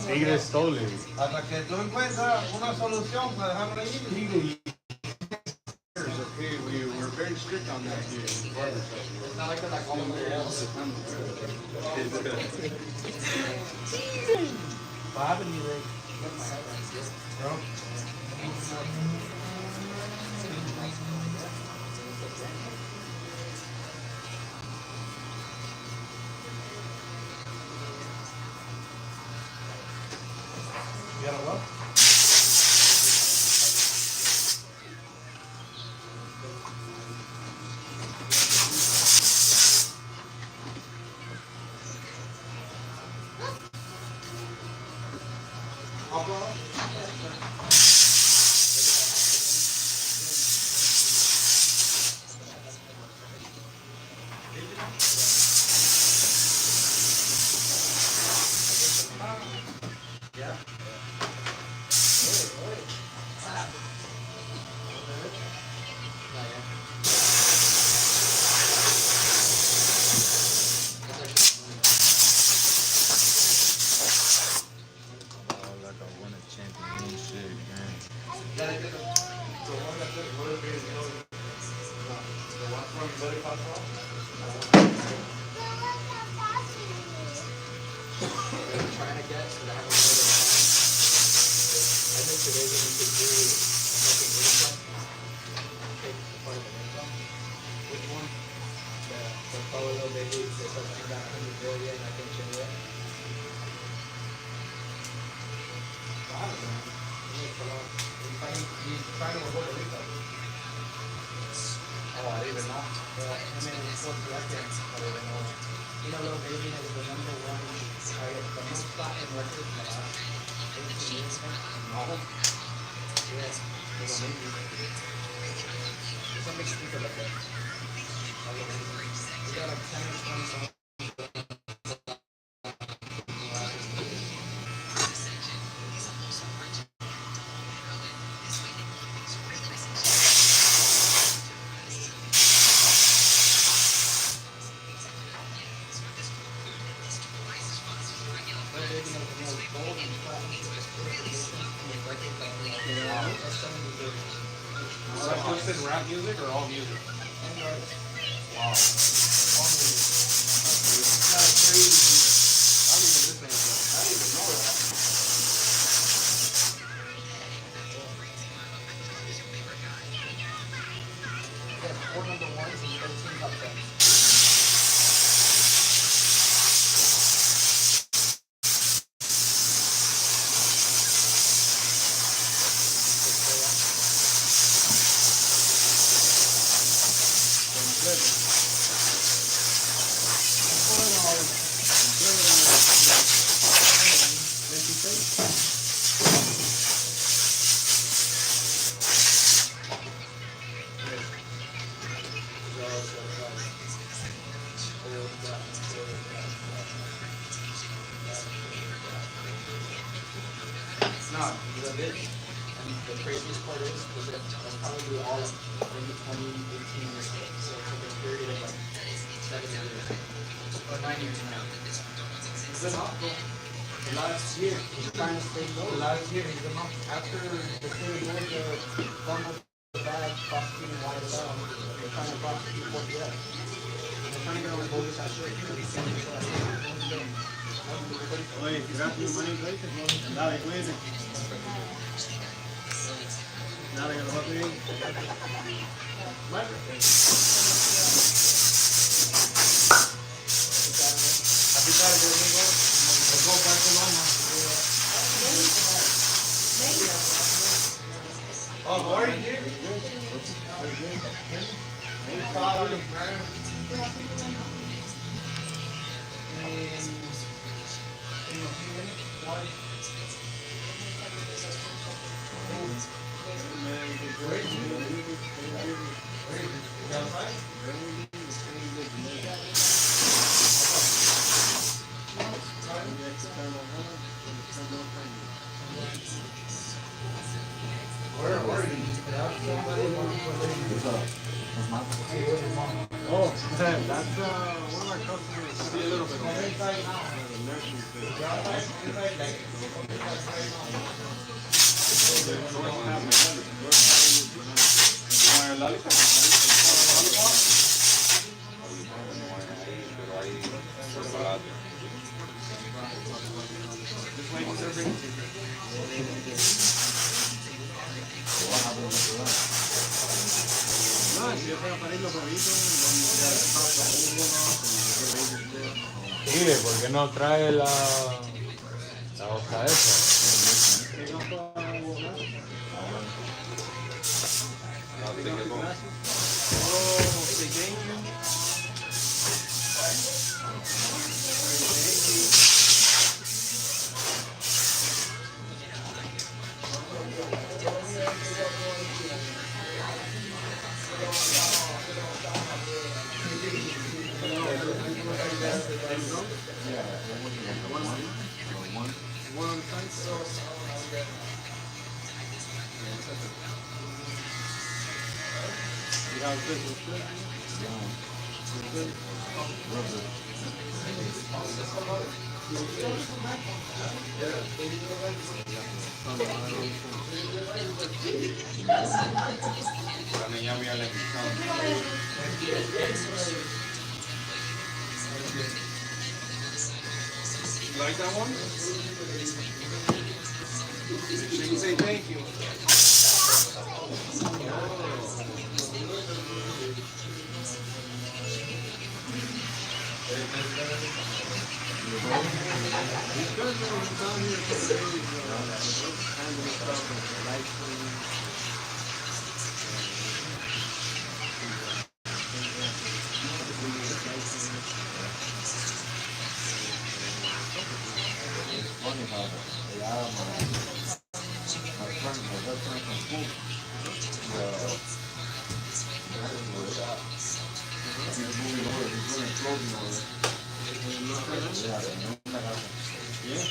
Speaker 1: Tigre stole it.
Speaker 3: Hasta que tú encuentras una solución para dejarlo ahí.
Speaker 5: okay, we're very strict on that here in Barbershop.
Speaker 4: It's not like they're like all over else.
Speaker 1: What happened to you, Rick? Bro?
Speaker 3: You gotta what?
Speaker 4: They're trying to get, but I haven't made it time. I think today that we could do like an income, take part of an income.
Speaker 5: Which one?
Speaker 4: The fellow little baby says something about 100 billion, I can change it.
Speaker 2: He's trying to avoid it. Oh, I didn't even know.
Speaker 4: Yeah, I mean, it's what I don't even know. You know, little baby has the number one, the most platinum record in the last 18 years.
Speaker 2: No.
Speaker 4: Yes, little baby. Something stupid like that. We got like 10 or 20 songs.
Speaker 2: Is that just in rap music or all music? Wow. That's crazy. I don't even listen to that. I didn't even know that.
Speaker 4: We have 4 number ones and 13 top 10s.
Speaker 2: Nah.
Speaker 4: And the craziest part is that that's probably all maybe 2018 or so. So it's like a period of like 7 years. Or 9 years now.
Speaker 2: He's been up, bro.
Speaker 4: The last year, he's trying to stay low.
Speaker 2: Last year, he's been up.
Speaker 4: After the state of Georgia fumbled the bag prosecuting YSL, they're trying to prosecute 4PF. They're trying to get away with bogus ass shit.
Speaker 5: Oye, gracias, manito, ¿viste? Dale, cuídate. Dale, que lo va a pedir.
Speaker 2: Happy Saturday, amigo. Let's go Barcelona. Oh, how are you, dude? Sorry, man. Where are you?
Speaker 5: Oh, that's one of our customers. See a little bit of the nursing
Speaker 6: Sí, ¿por qué no trae la hoja esa?
Speaker 5: También ya voy a la elección. You like that one? Make sure you say thank you.
Speaker 1: Funny how they are my friend, my best friend from school. He's moving over, he's doing clothing over there. Yeah, no me agarran. Yeah?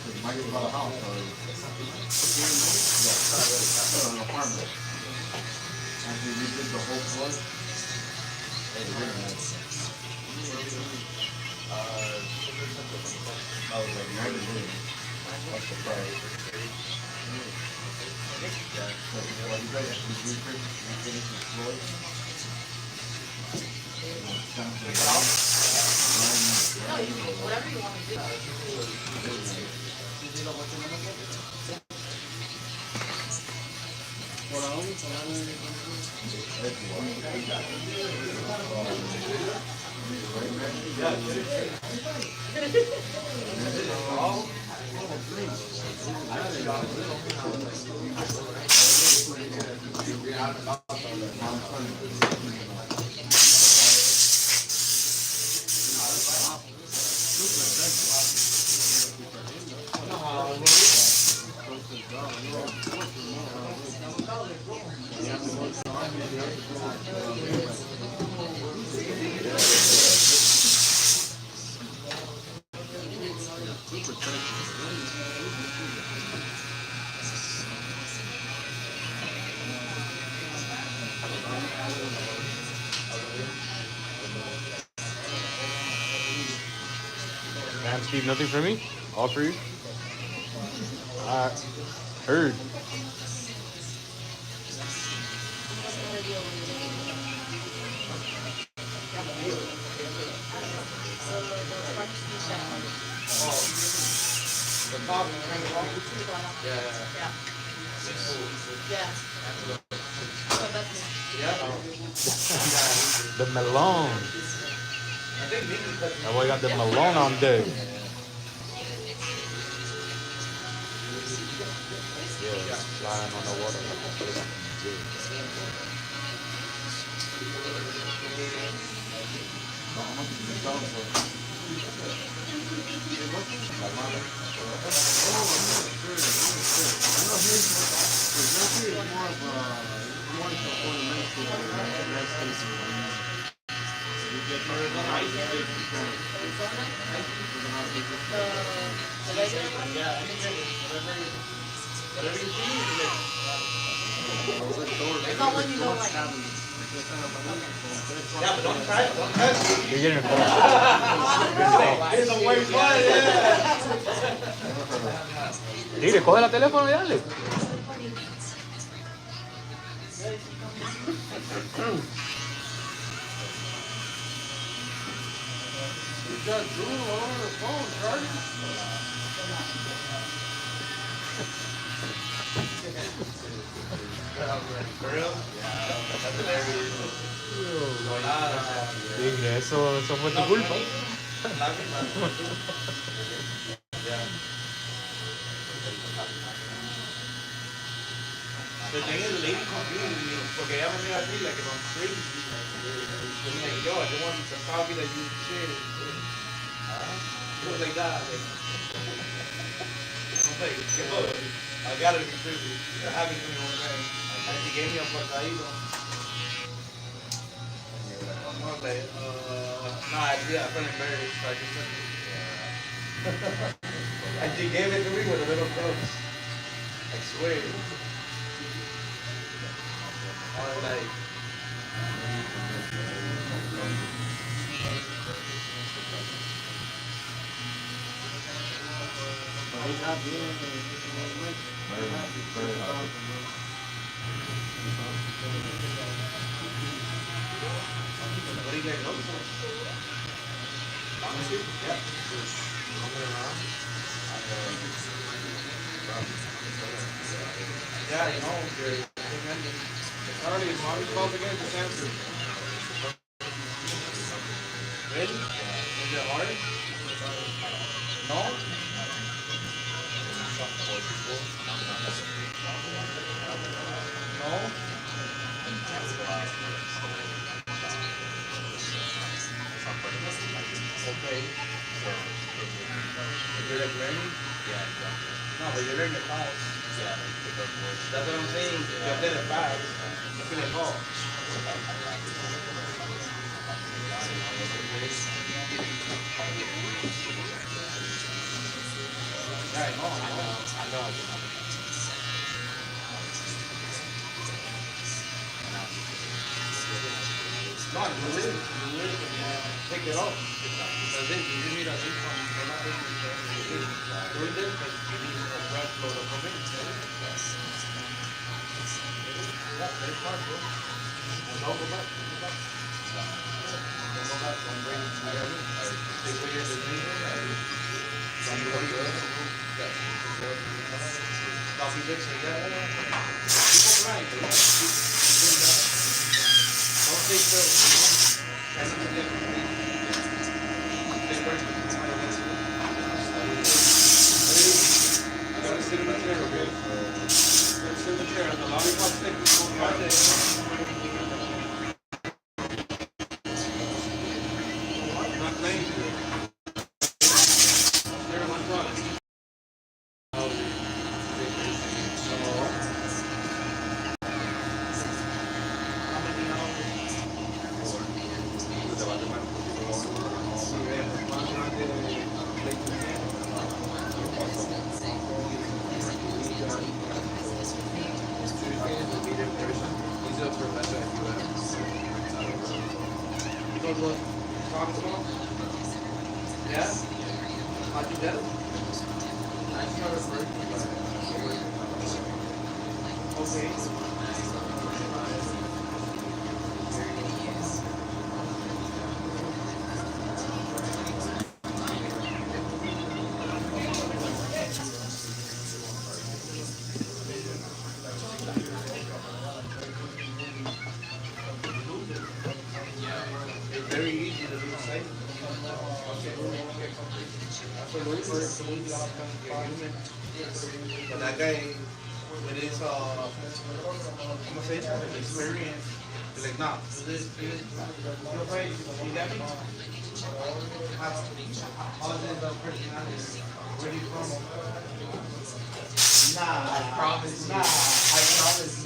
Speaker 1: Because Mike got a house already. Yeah, an apartment. And he redid the whole floor. It's really nice. I was like, man, that's the price. Yeah, so what you guys refinish the floor.
Speaker 7: Whatever you want to do.
Speaker 6: Damn, Steve, nothing for me? All for you? Alright. Heard.
Speaker 4: The top kind of long. Yeah.
Speaker 7: Yeah. Yeah. So that's me.
Speaker 6: The melon. That boy got the melon on deck. Yeah, flying on the water like a fish.
Speaker 7: The regular one?
Speaker 4: Yeah, whatever you see,
Speaker 7: It's not one you don't like.
Speaker 3: Yeah, but don't try it. Don't touch it.
Speaker 6: You're getting cold.
Speaker 3: It's a way fun, yeah.
Speaker 6: Dile, coge el teléfono y dale.
Speaker 5: You got Drew on the phone, Charlie.
Speaker 3: For real? That's hilarious.
Speaker 6: Dile, eso fue tu culpa.
Speaker 3: The thing is, the lady confused me porque ella me mira así, like if I'm crazy. I'm like, yo, I just want the coffee that you share. She was like that. I'm like, ¿qué puedo? I gotta be crazy. It happened to me one time. And she gave me a cortadito. I was like, nah, yeah, I felt embarrassed. So I just took it. And she gave it to me with a little cups. I swear. I was like,
Speaker 5: Ahí está bien,
Speaker 1: Very happy.
Speaker 3: What do you guys know?
Speaker 5: Honestly,
Speaker 3: Yeah.
Speaker 5: just roaming around.
Speaker 3: Yeah, I know.
Speaker 5: Charlie, mommy calls again, just answer.
Speaker 3: Really? Is it hard? No? No? Okay. You're like learning? No, but you're learning fast. That's what I'm saying. You did it fast. I feel like, oh. Yeah, I know. No, you will. Take it off. That's it. You need a income. You're not doing this because you need a fresh load of come in. Yeah, very hard, bro. And don't go back. Don't go back. Don't go back. Don't bring it together. Take away your decision. Don't do what you do. Don't be bitching. Yeah. Keep on trying, bro. Keep doing that. Don't take the, try not to get take person.
Speaker 5: I gotta sit in the chair, okay? Let's sit in the chair. The lollipop stick is so project. Not playing to it. There, one front.
Speaker 3: How many hours?
Speaker 5: He's a professor at UM.
Speaker 3: You know what talks about? Yeah? How'd you get it?
Speaker 5: I started working,
Speaker 3: Okay. It's very easy to do the same. But that guy, with his, ¿cómo se dice? Experience, he's like, nah, do this, do this. You okay? You get me? How is his personality? Where you from? Nah, I promise. Nah, I promise.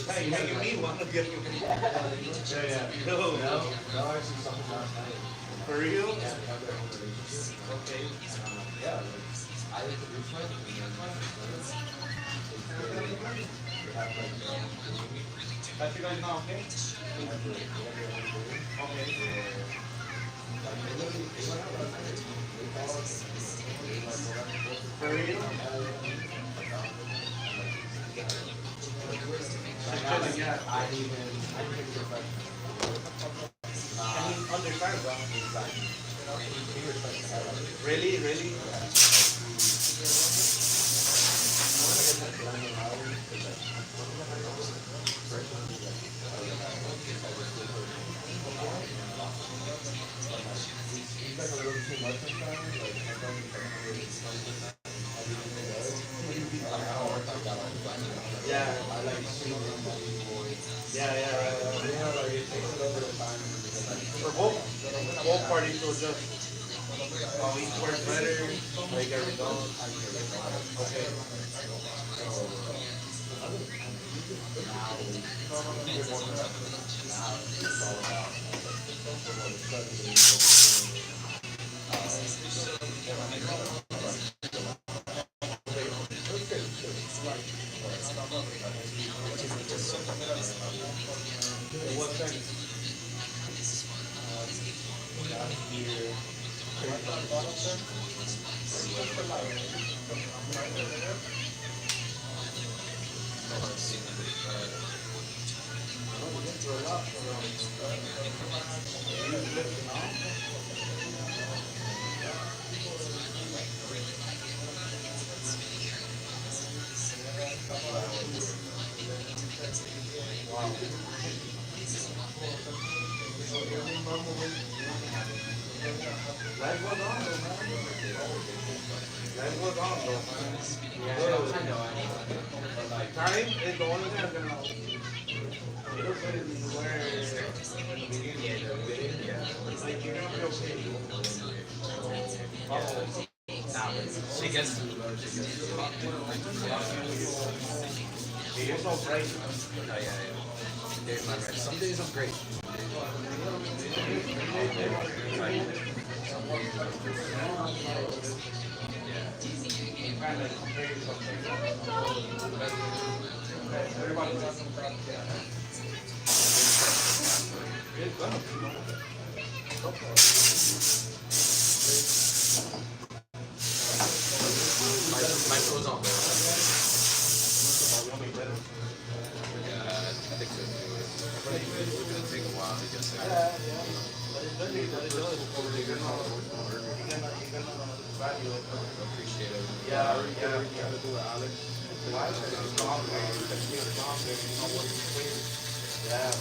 Speaker 3: Hey, you're making me want to get you. Yeah. No. For real? Okay. That you guys know, okay? Okay. For real? Yeah. And he understands, bro. Really? Yeah, I like yeah. For both parties to adjust. Each works better, like every dog. Okay. Life goes on, though, man. Life goes on, though, man. Time is the only thing that's gonna look good is where in the beginning. Like, you're gonna be okay.
Speaker 4: She gets
Speaker 3: You're so bright.
Speaker 4: Some days I'm great.
Speaker 3: Everybody got some problems.
Speaker 4: My clothes on. I think so. It's gonna take a while to get there. Appreciate it.
Speaker 3: Yeah, gotta do it, Alex. Why is it strong, man? It's strong, man. You know what you're saying? Yeah,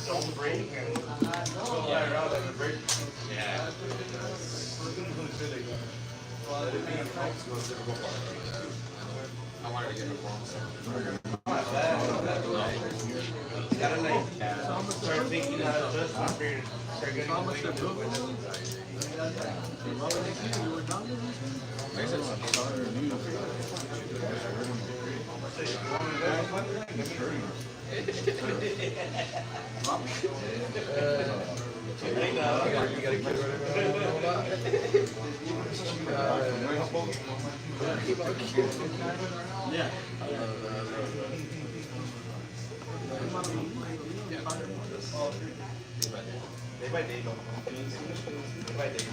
Speaker 3: don't break and go right around and break.
Speaker 4: Yeah. I wanted to get a form.
Speaker 3: You gotta like start thinking how to adjust after you're getting
Speaker 5: Yeah.
Speaker 3: Day by day, though. Day by day.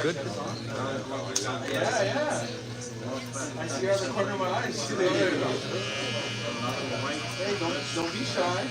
Speaker 6: Good.
Speaker 3: Yeah. I see her out the corner of my eye. See there. Hey, don't be shy.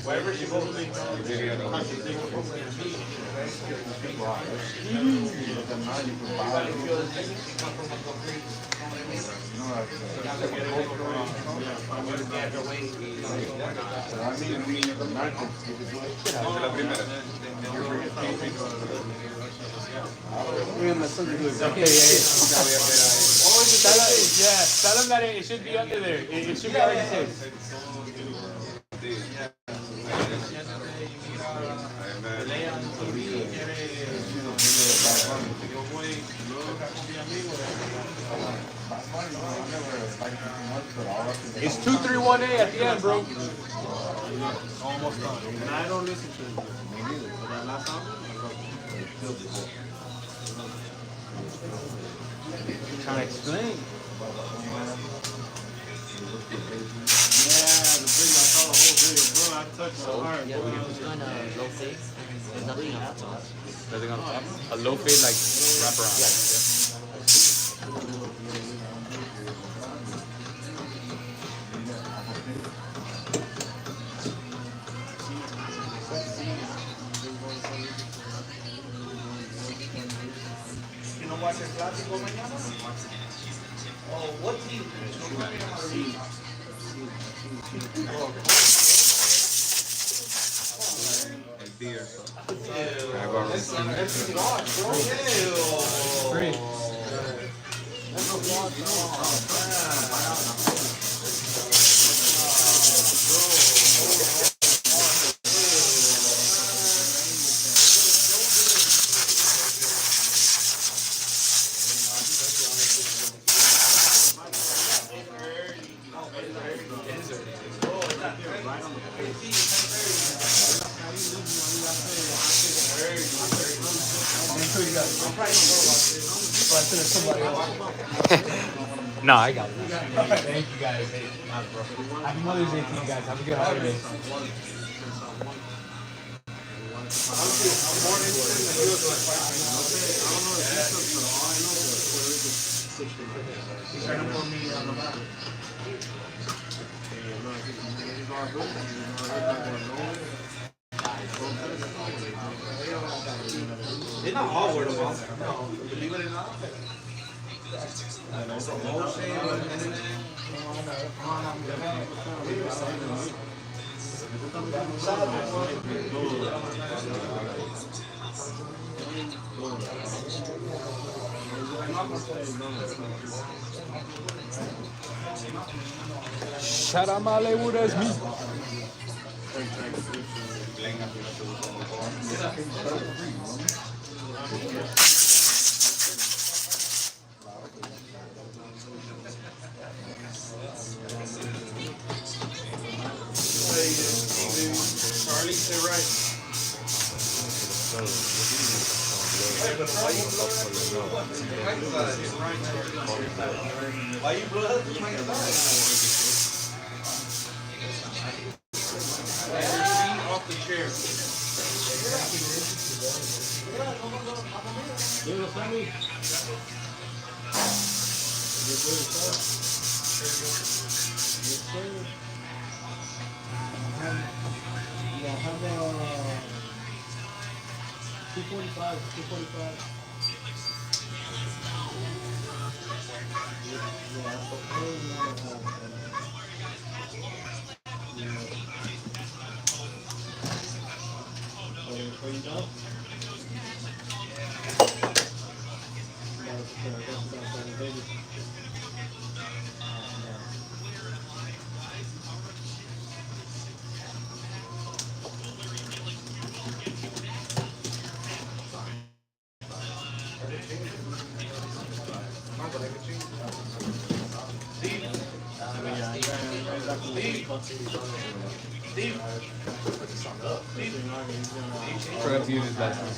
Speaker 3: Wherever she goes,
Speaker 6: Tell him that it should be under there. It should be already safe. It's 231A at the end, bro.
Speaker 5: Almost done. And I don't listen to it. Me neither. But that last album,
Speaker 6: Trying to explain.
Speaker 5: yeah, the video, I saw the whole video, bro. I touch the
Speaker 4: So,
Speaker 5: heart.
Speaker 4: yeah, when I was doing a low fade, there's nothing on the top.
Speaker 6: Nothing on top. A low fade like wrap around.
Speaker 3: ¿Y no va a ser clásico mañana? Oh, what team?
Speaker 1: El beer.
Speaker 6: Free. No, I got it.
Speaker 2: Thank you guys. Happy Mother's Day to you guys. Have a good holiday.
Speaker 3: He's trying to put me on the map. They're not all word of mouth. No, believe it or not.
Speaker 6: Sharamale Wudas me.
Speaker 3: Charlie, say right. Why you blood? Off the chair.
Speaker 6: Forgot to use his last name.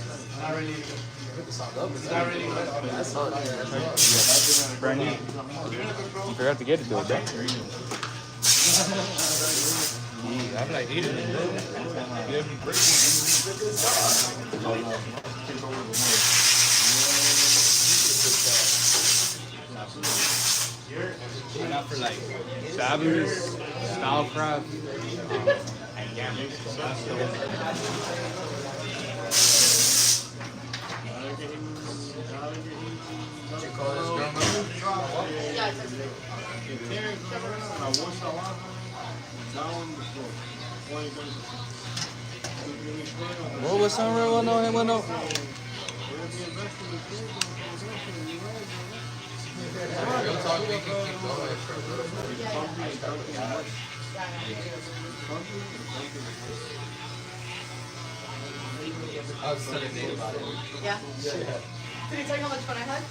Speaker 6: Brand new. You forgot to get it though, bro. Yeah, I'm like eating it. Not for like Fabulous, Stylecraft, and Gamblers. So that's the one.
Speaker 7: Yeah, I texted
Speaker 6: What was some real one on him? What no?
Speaker 4: I was telling Nate about it.
Speaker 7: Yeah. Did he tell you how much fun I had?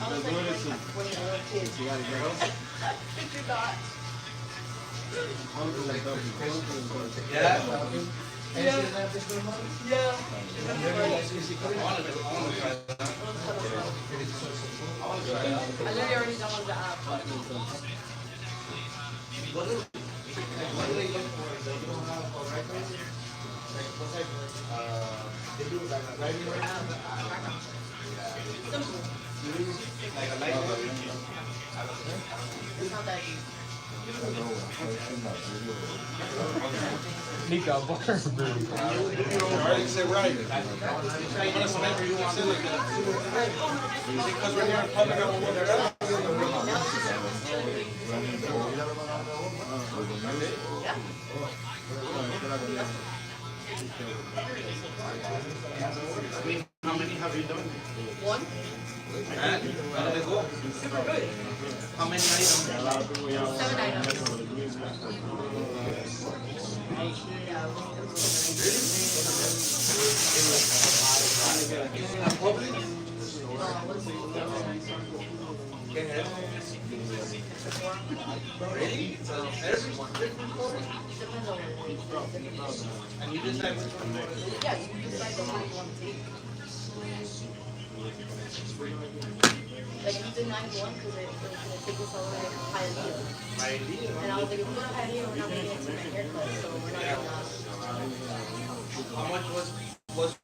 Speaker 7: I was like, when you were a kid. Did you not?
Speaker 3: Yeah.
Speaker 7: Yeah. I literally already downloaded the app.
Speaker 3: What do they look for? They don't have a record? Like, what type of, they do like a driving right now?
Speaker 8: Simple.
Speaker 3: Like a light one?
Speaker 8: It's not that deep.
Speaker 1: He got Barber.
Speaker 5: Already said right. I'm gonna spend for you on it. Because we're here in public, I won't wear that.
Speaker 3: How many have you done?
Speaker 8: One.
Speaker 3: And how did it go?
Speaker 8: Super good.
Speaker 3: How many items?
Speaker 8: 7 items.
Speaker 3: Get ahead. Really?
Speaker 8: Depends on what it is.
Speaker 3: And you decide which one you want to do?
Speaker 8: Yes, you decide the one you want to take. Like you did 91 because it was going to take us all the way to Hialeah.
Speaker 3: Idea.
Speaker 8: And I was like, if we go to Hialeah, we're not making it to my haircut, so we're not gonna.
Speaker 3: How much was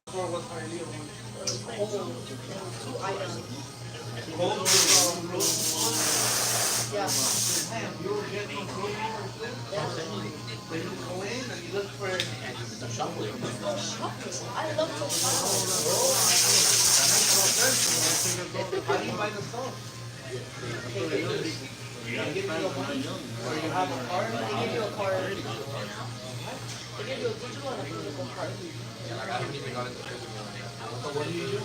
Speaker 3: for what's Hialeah?
Speaker 8: It was cold. It was 2 items.
Speaker 3: Cold with
Speaker 8: Yeah.
Speaker 3: man, you were getting clothes
Speaker 8: Yeah.
Speaker 3: when you go in and you look for
Speaker 8: Shopping. I love to shop.
Speaker 3: how do you buy the stuff?
Speaker 8: They give you,
Speaker 3: They give you a money or you have a card?
Speaker 8: they give you a card. They give you a digital and a physical card.
Speaker 4: Yeah, like I haven't even got into physical like that.
Speaker 3: So what do you do?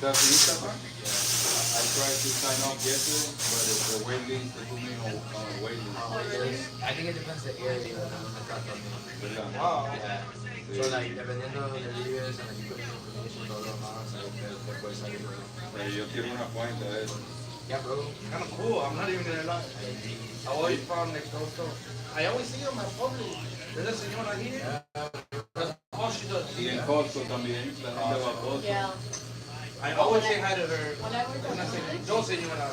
Speaker 1: That's Visa card? I tried to sign up yesterday, but the wait list, they put me on wait list.
Speaker 4: I think it depends the area donde estás también.
Speaker 3: Wow.
Speaker 4: Yeah. So like, dependiendo de donde vives, and like, you put in information, todo lo demás, ahí te puede salir.
Speaker 1: Pero yo quiero una cuenta de eso.
Speaker 4: Yeah, bro.
Speaker 3: Kind of cool. I'm not even gonna lie. I always found next door store. I always see them at public. There's a señora here. That's all she does.
Speaker 1: Y en Costco también, la gente va a Costco.
Speaker 8: Yeah.
Speaker 3: I always say hi to her.
Speaker 8: When I worked
Speaker 3: When I
Speaker 8: at
Speaker 3: say,
Speaker 8: Publix,
Speaker 3: no señora.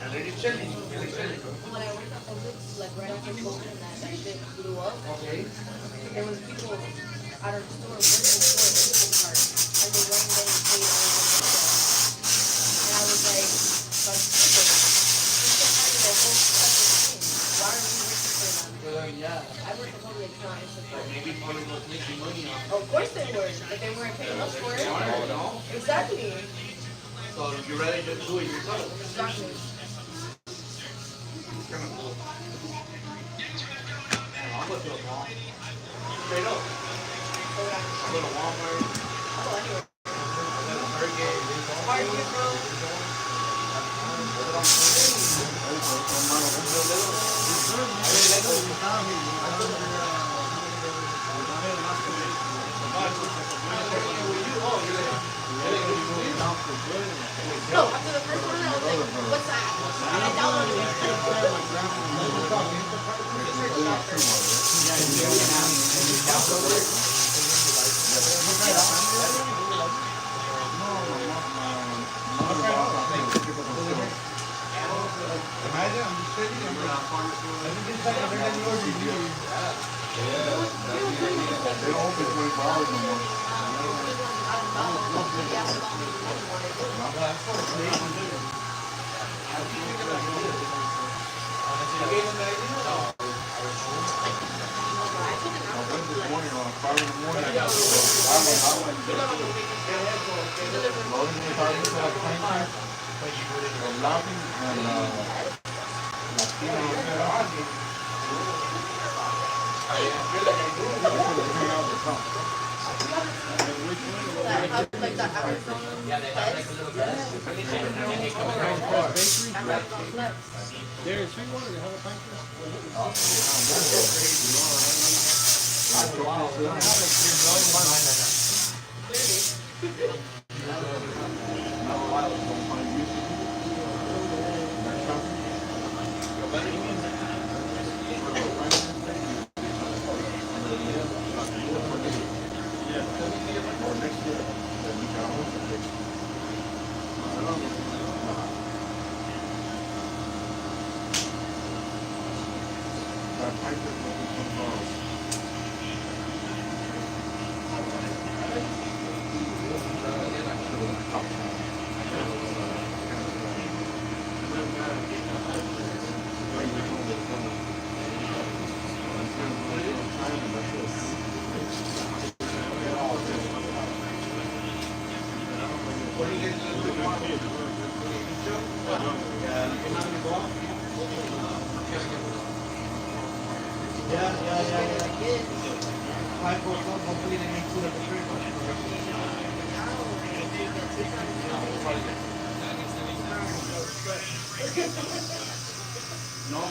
Speaker 3: And they're chilling. They're chilling.
Speaker 8: when I worked at Publix, like right after COVID and that shit blew up,
Speaker 3: Okay.
Speaker 8: there was people out of the store working for a physical card, and they went in and paid all of the and I was like, that's stupid. You can have the whole fucking thing. Why are we working for them?
Speaker 3: Yeah.
Speaker 8: I worked at Publix, not Instacart.
Speaker 3: Maybe Polly was making money off.
Speaker 8: Of course they were, but they weren't paying us for it.
Speaker 3: No.
Speaker 8: Exactly.
Speaker 3: So you rather just do it yourself.
Speaker 8: Exactly.
Speaker 3: It's kind of cool. I'll go to a mall. Straight up.
Speaker 8: So yeah.
Speaker 3: I'll go to Walmart.
Speaker 8: So anyway.
Speaker 3: I'll go to Target.
Speaker 8: Target, bro. No, after the first one, I was like, what's that? And I downloaded
Speaker 2: Imagine, I'm just sitting here. I think it's like a very new review.
Speaker 1: They don't open 24 hours no more. This morning around 5 in the morning, I went loading the apartment to like 20 from lobby and
Speaker 8: like that Amazon
Speaker 5: There's Sweetwater, they have a pantry.
Speaker 3: What are you guys gonna do tomorrow? Yeah. 5 o'clock, hopefully they make food at the crib. No?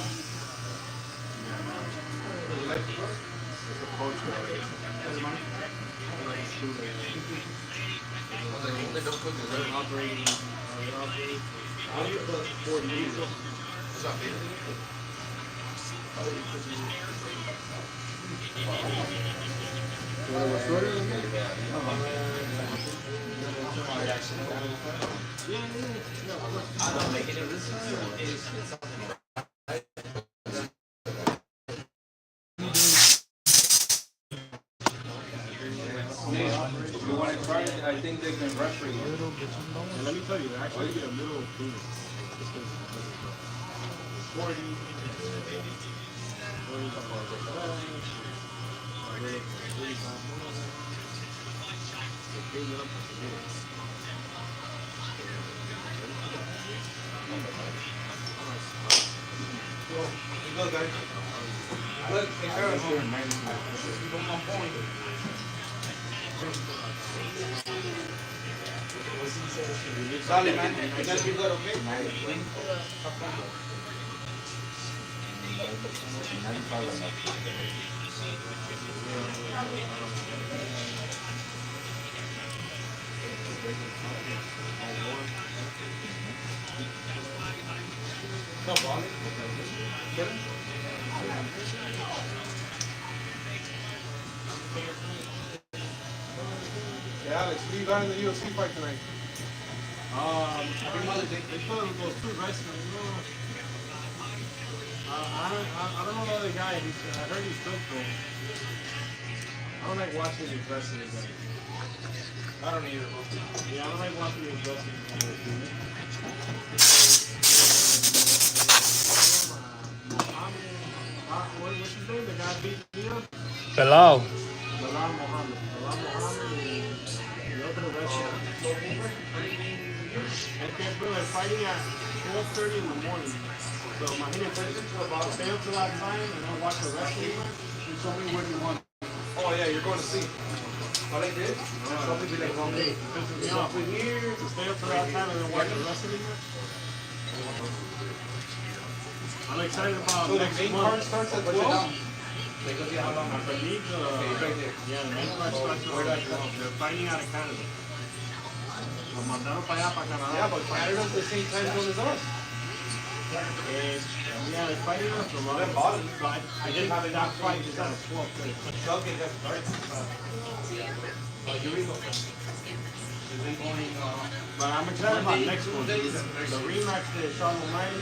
Speaker 3: You like to cook?
Speaker 5: It's a culture.
Speaker 3: That's mine.
Speaker 4: They don't cook it.
Speaker 5: They're operating.
Speaker 3: I'll use the
Speaker 5: 4 years.
Speaker 4: It's not big. I don't make it. This is something.
Speaker 5: You want to try it? I think they can referee you. And let me tell you, they actually get a little food. 40.
Speaker 3: Good, guys. Good, take care of him. Keep him on point. Solid, man. You gotta be good, okay? No problem. Get it?
Speaker 5: Yeah, Alex, what do you got in the UFC fight tonight?
Speaker 3: They
Speaker 5: put those 2 wrestlers. I don't know the other guy. I heard he's good for. I don't like watching his wrestling.
Speaker 3: I don't either, bro.
Speaker 5: Yeah, I don't like watching his wrestling. What's his name? The guy beat me up?
Speaker 6: Hello.
Speaker 5: Bilal Muhammad. And the other wrestler. And they're fighting at 12:30 in the morning. So my invitation to about stay up till that time and then watch the wrestling match. You show me what you want.
Speaker 3: Oh, yeah, you're going to see. I like this? Some people like long day.
Speaker 5: Pisses me off. Here to stay up till that time and then watch the wrestling match. I'm excited about
Speaker 3: So the
Speaker 5: next
Speaker 3: main
Speaker 5: month.
Speaker 3: card starts at 12? Because yeah, how long?
Speaker 5: I believe
Speaker 3: Okay, right there.
Speaker 5: yeah, the main card starts at 12. They're fighting out of Canada. Lo mandaron para allá, para Canadá.
Speaker 3: Yeah, but Canada's the same time zone as us.
Speaker 5: Yeah, they're fighting out of
Speaker 3: They're bottom.
Speaker 5: But I didn't have that fight. It's at 12.
Speaker 3: Okay, that's right. Eureka. Is they going,
Speaker 5: But I'm excited about
Speaker 3: Monday,
Speaker 5: next one.
Speaker 3: Tuesday,
Speaker 5: The rematch that Charlemagne,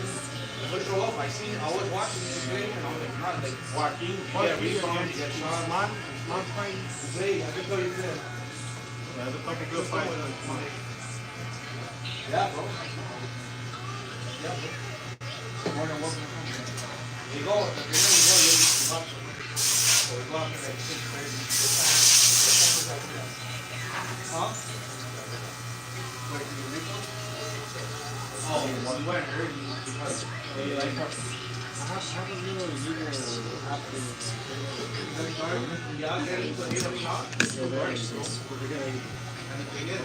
Speaker 3: What's show up? I was watching this today and I was like, not like,
Speaker 5: Joaquin,
Speaker 3: Yeah,
Speaker 5: Buckley
Speaker 3: against
Speaker 5: against
Speaker 3: Sean.
Speaker 5: Usman fighting.
Speaker 3: today, I can tell you this.
Speaker 5: That's a couple good fights.
Speaker 3: Yeah, bro. Yeah, bro. More than one. We go, at the beginning we go, ladies, we go. So we go after like 6:30. Huh? Wait, do you read one? Oh, we went early because they like our.
Speaker 5: I haven't really needed after.
Speaker 3: Yeah, they're into 8 o'clock. And the thing is,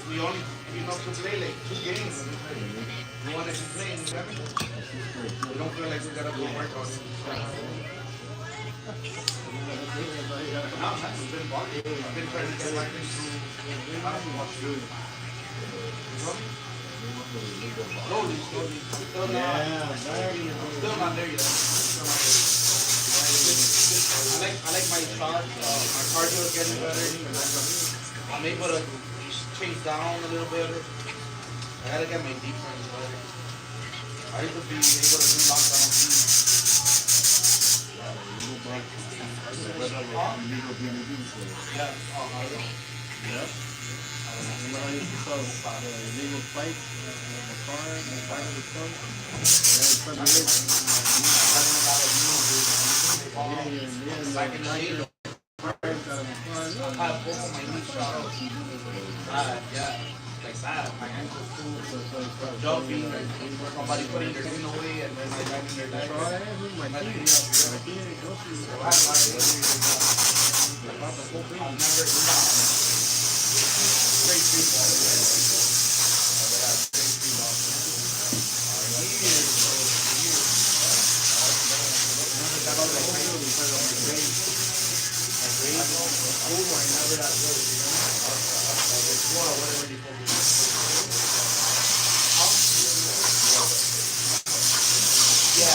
Speaker 3: we only, to play like 2 games. We wanted to play in 7. We don't feel like we gotta go work on it. No, it's been boring. I've been trying to get back into slowly. Still not there yet. I like my shot. My cardio is getting better. I'm able to chase down a little better. I gotta get my defense better. I used to be able to do lockdown.
Speaker 5: illegal DVDs.
Speaker 3: Yeah.
Speaker 5: Yeah. Remember how you used to sell illegal fights in the car, in the back of the truck?
Speaker 3: Back in the day, I had both of my knees shot up. Yeah. Like that. My ankles too. Jumping, somebody putting their thing away, and then I got in their leg. I've never straight street ball. Straight street ball. Never got out of the field because of my grade. My grade was over. I never got good. Before I wasn't ready for me. Yeah,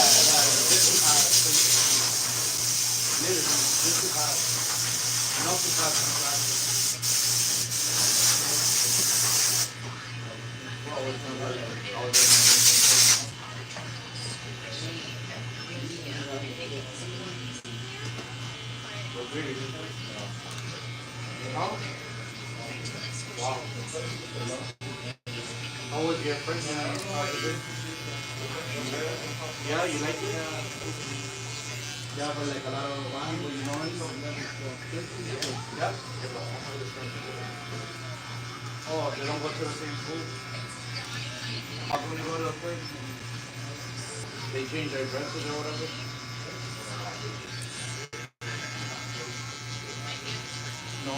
Speaker 3: this is hot. Literally, this is hot. Nothing hot in practice. Wow. How was your first time? Yeah, you like it?
Speaker 5: Yeah, but like a lot of people, you know,
Speaker 3: Yeah. Oh, they don't go to the same school? How come you go to the place? They change their dresses or whatever? No.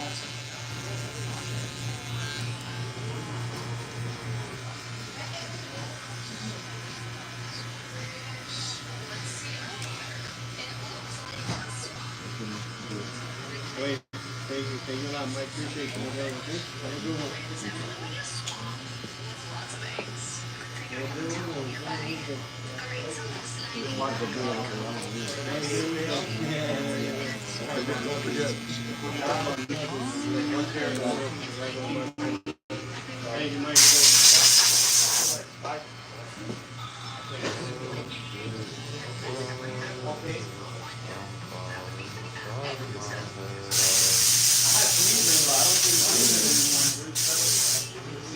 Speaker 5: Wait, thank you, Lam. I appreciate you. Okay? Have a good one. Thank you, Mike.
Speaker 3: Okay.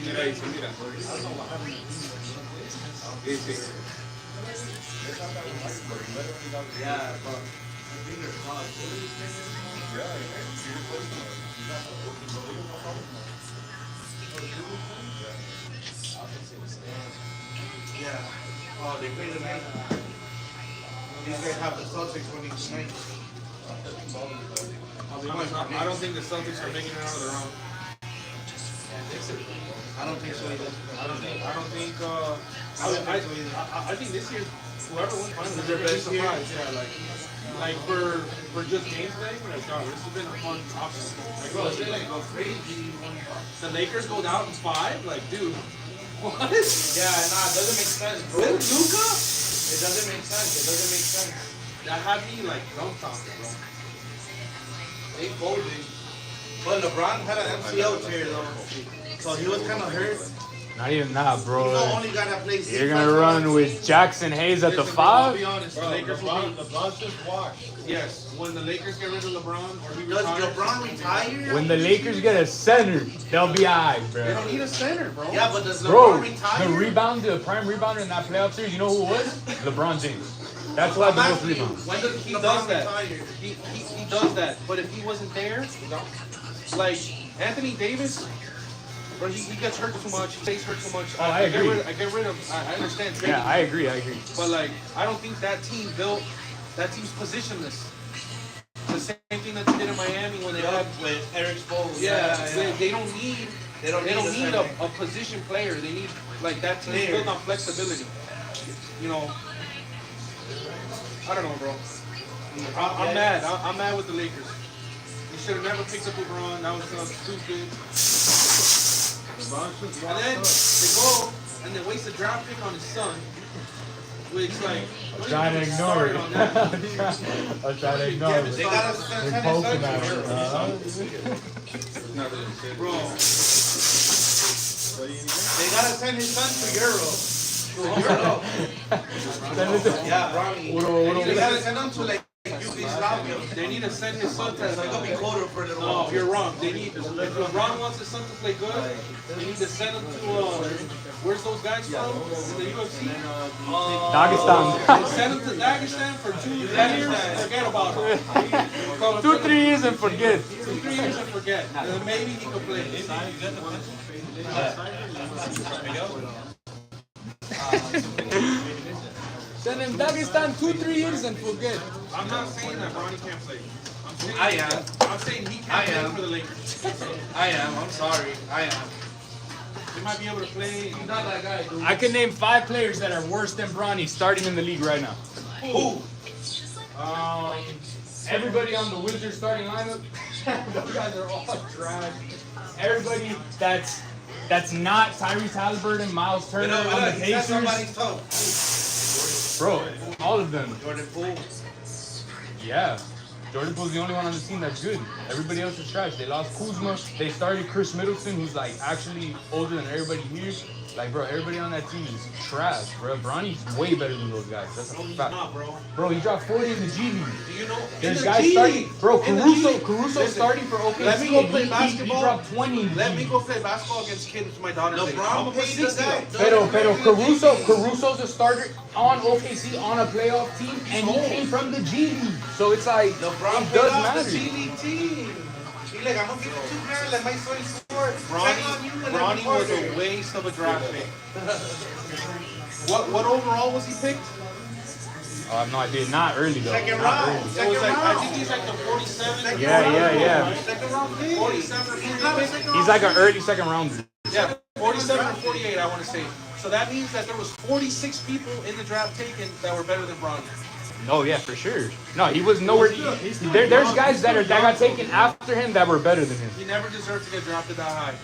Speaker 6: Mira ahí, mira. Sí, sí.
Speaker 3: Yeah, but my fingers hot. Yeah. Oh, they play tonight. These guys have the Celtics winning tonight.
Speaker 2: I don't think the Celtics are making it out of the round.
Speaker 3: I don't think so either.
Speaker 2: I think this year, whoever wins finals
Speaker 3: This is their best year.
Speaker 2: surprise. Yeah, like for just games day, like this has been a fun option. Like,
Speaker 3: Bro, they like go crazy.
Speaker 2: the Lakers go down in 5, like dude, what?
Speaker 3: Yeah, nah, it doesn't make sense, bro.
Speaker 2: With Luka?
Speaker 3: It doesn't make sense. It doesn't make sense.
Speaker 2: That had me like dumbfounded, bro.
Speaker 3: They folded. But LeBron had an MCL tear though, so he was kind of hurt.
Speaker 1: Not even that, bro.
Speaker 3: He's the only guy that plays.
Speaker 1: You're gonna run with Jackson Hayes at the
Speaker 2: Listen, bro, I'll
Speaker 1: 5?
Speaker 2: be honest, the Lakers will be,
Speaker 5: LeBron's just washed.
Speaker 2: yes, when the Lakers get rid of LeBron or he
Speaker 3: Does
Speaker 2: retires,
Speaker 3: LeBron retire?
Speaker 1: When the Lakers get a center, they'll be alright,
Speaker 2: they
Speaker 1: bro.
Speaker 2: don't need a center, bro.
Speaker 3: Yeah, but does LeBron
Speaker 1: Bro,
Speaker 3: retire?
Speaker 1: the prime rebounder in that playoff series, you know who it was? LeBron James. That's why the most
Speaker 3: asking you,
Speaker 1: rebounds.
Speaker 3: when does
Speaker 2: He
Speaker 3: LeBron
Speaker 2: does that.
Speaker 3: retire?
Speaker 2: He does that. But if he wasn't there, like Anthony Davis, or he gets hurt too much, he stays hurt too much.
Speaker 1: Oh, I agree.
Speaker 2: I get rid of. I understand.
Speaker 1: Yeah,
Speaker 2: trading,
Speaker 1: I agree.
Speaker 2: But like, I don't think that team's positionless. The same thing that they did in Miami when they had.
Speaker 3: With Eric Spoelstra.
Speaker 2: Yeah, they don't need.
Speaker 3: They don't need
Speaker 2: a position player. They need like that team is built on flexibility. You know. I don't know, bro. I'm mad. I'm mad with the Lakers. They should have never picked up LeBron. That was stupid. And then they go and they waste a draft pick on his son, which like
Speaker 1: I'm trying to ignore it.
Speaker 2: on that.
Speaker 1: I'm trying to ignore it.
Speaker 3: They gotta send his son
Speaker 1: Poking at
Speaker 3: to
Speaker 1: it.
Speaker 2: Bro,
Speaker 3: They gotta send his son to Europe. Yeah, Ronnie. They gotta send him to like UBC They need to send his son to. No, you're wrong. They need. If LeBron wants his son to play good, they need to send him to. Where's those guys from? In the UFC?
Speaker 6: Dagestan.
Speaker 3: Send him to Dagestan for 2 years. Forget about him.
Speaker 6: 2-3 years and forget.
Speaker 3: 2-3 years and forget. And then maybe he can play.
Speaker 6: Send him Dagestan 2-3 years and forget.
Speaker 3: I'm not saying that Bronny can't play.
Speaker 9: I
Speaker 3: I'm saying he can't play for the Lakers.
Speaker 9: am. I'm sorry. I am.
Speaker 3: He might be able to play.
Speaker 9: He's not that guy, dude.
Speaker 6: I can name 5 players that are worse than Bronny starting in the league right now.
Speaker 3: Who?
Speaker 6: Everybody on the Wizards starting lineup, those guys are all trash. Everybody that's not Tyrese Halliburton, Miles Turner on the
Speaker 3: He got somebody's
Speaker 6: Pacers.
Speaker 3: toe.
Speaker 6: Bro, all of them.
Speaker 3: Jordan Poole.
Speaker 6: Yeah. Jordan Poole's the only one on the team that's good. Everybody else is trash. They lost Kuzma. They started Chris Middleton, who's like actually older than everybody here. Like, bro, everybody on that team is trash, bro. Bronny's way better than those guys. That's a
Speaker 3: No, he's
Speaker 6: fact.
Speaker 3: not, bro.
Speaker 6: Bro, he dropped 40 in the G League.
Speaker 3: Do you know?
Speaker 6: There's
Speaker 3: in the
Speaker 6: guys
Speaker 3: G
Speaker 6: starting.
Speaker 3: League.
Speaker 6: Bro,
Speaker 3: In the G League.
Speaker 6: Caruso
Speaker 3: Listen,
Speaker 6: starting for OKC.
Speaker 3: Let me go
Speaker 6: and
Speaker 3: play
Speaker 6: he
Speaker 3: basketball.
Speaker 6: dropped 20 in the
Speaker 3: Let
Speaker 6: G
Speaker 3: me
Speaker 6: League.
Speaker 3: go play basketball against kids with my daughter. I'm
Speaker 9: LeBron
Speaker 3: gonna put
Speaker 9: paid the
Speaker 3: 60
Speaker 9: guy.
Speaker 3: up.
Speaker 6: Caruso's a starter on OKC on a playoff team, and he came from the G League. So it's like,
Speaker 3: LeBron
Speaker 6: it does
Speaker 3: played off
Speaker 6: matter.
Speaker 3: the G League team. He's like, I'm gonna give you 2 grand, let my son score. Bronny was a waste of a draft pick. What overall was he picked?
Speaker 6: I have no idea. Not early though.
Speaker 3: Second
Speaker 6: Not
Speaker 3: round.
Speaker 6: early.
Speaker 3: It was like, I think he's like the 47.
Speaker 6: Yeah.
Speaker 3: Second round pick. 47 or 48.
Speaker 6: He's like an early second rounder.
Speaker 3: Yeah, 47 or 48, I want to say. So that means that there was 46 people in the draft taken that were better than Bronny.
Speaker 6: Oh yeah, for sure. No, he was nowhere. There's guys that got taken after him that were better than him.
Speaker 3: He never deserved to get drafted that high.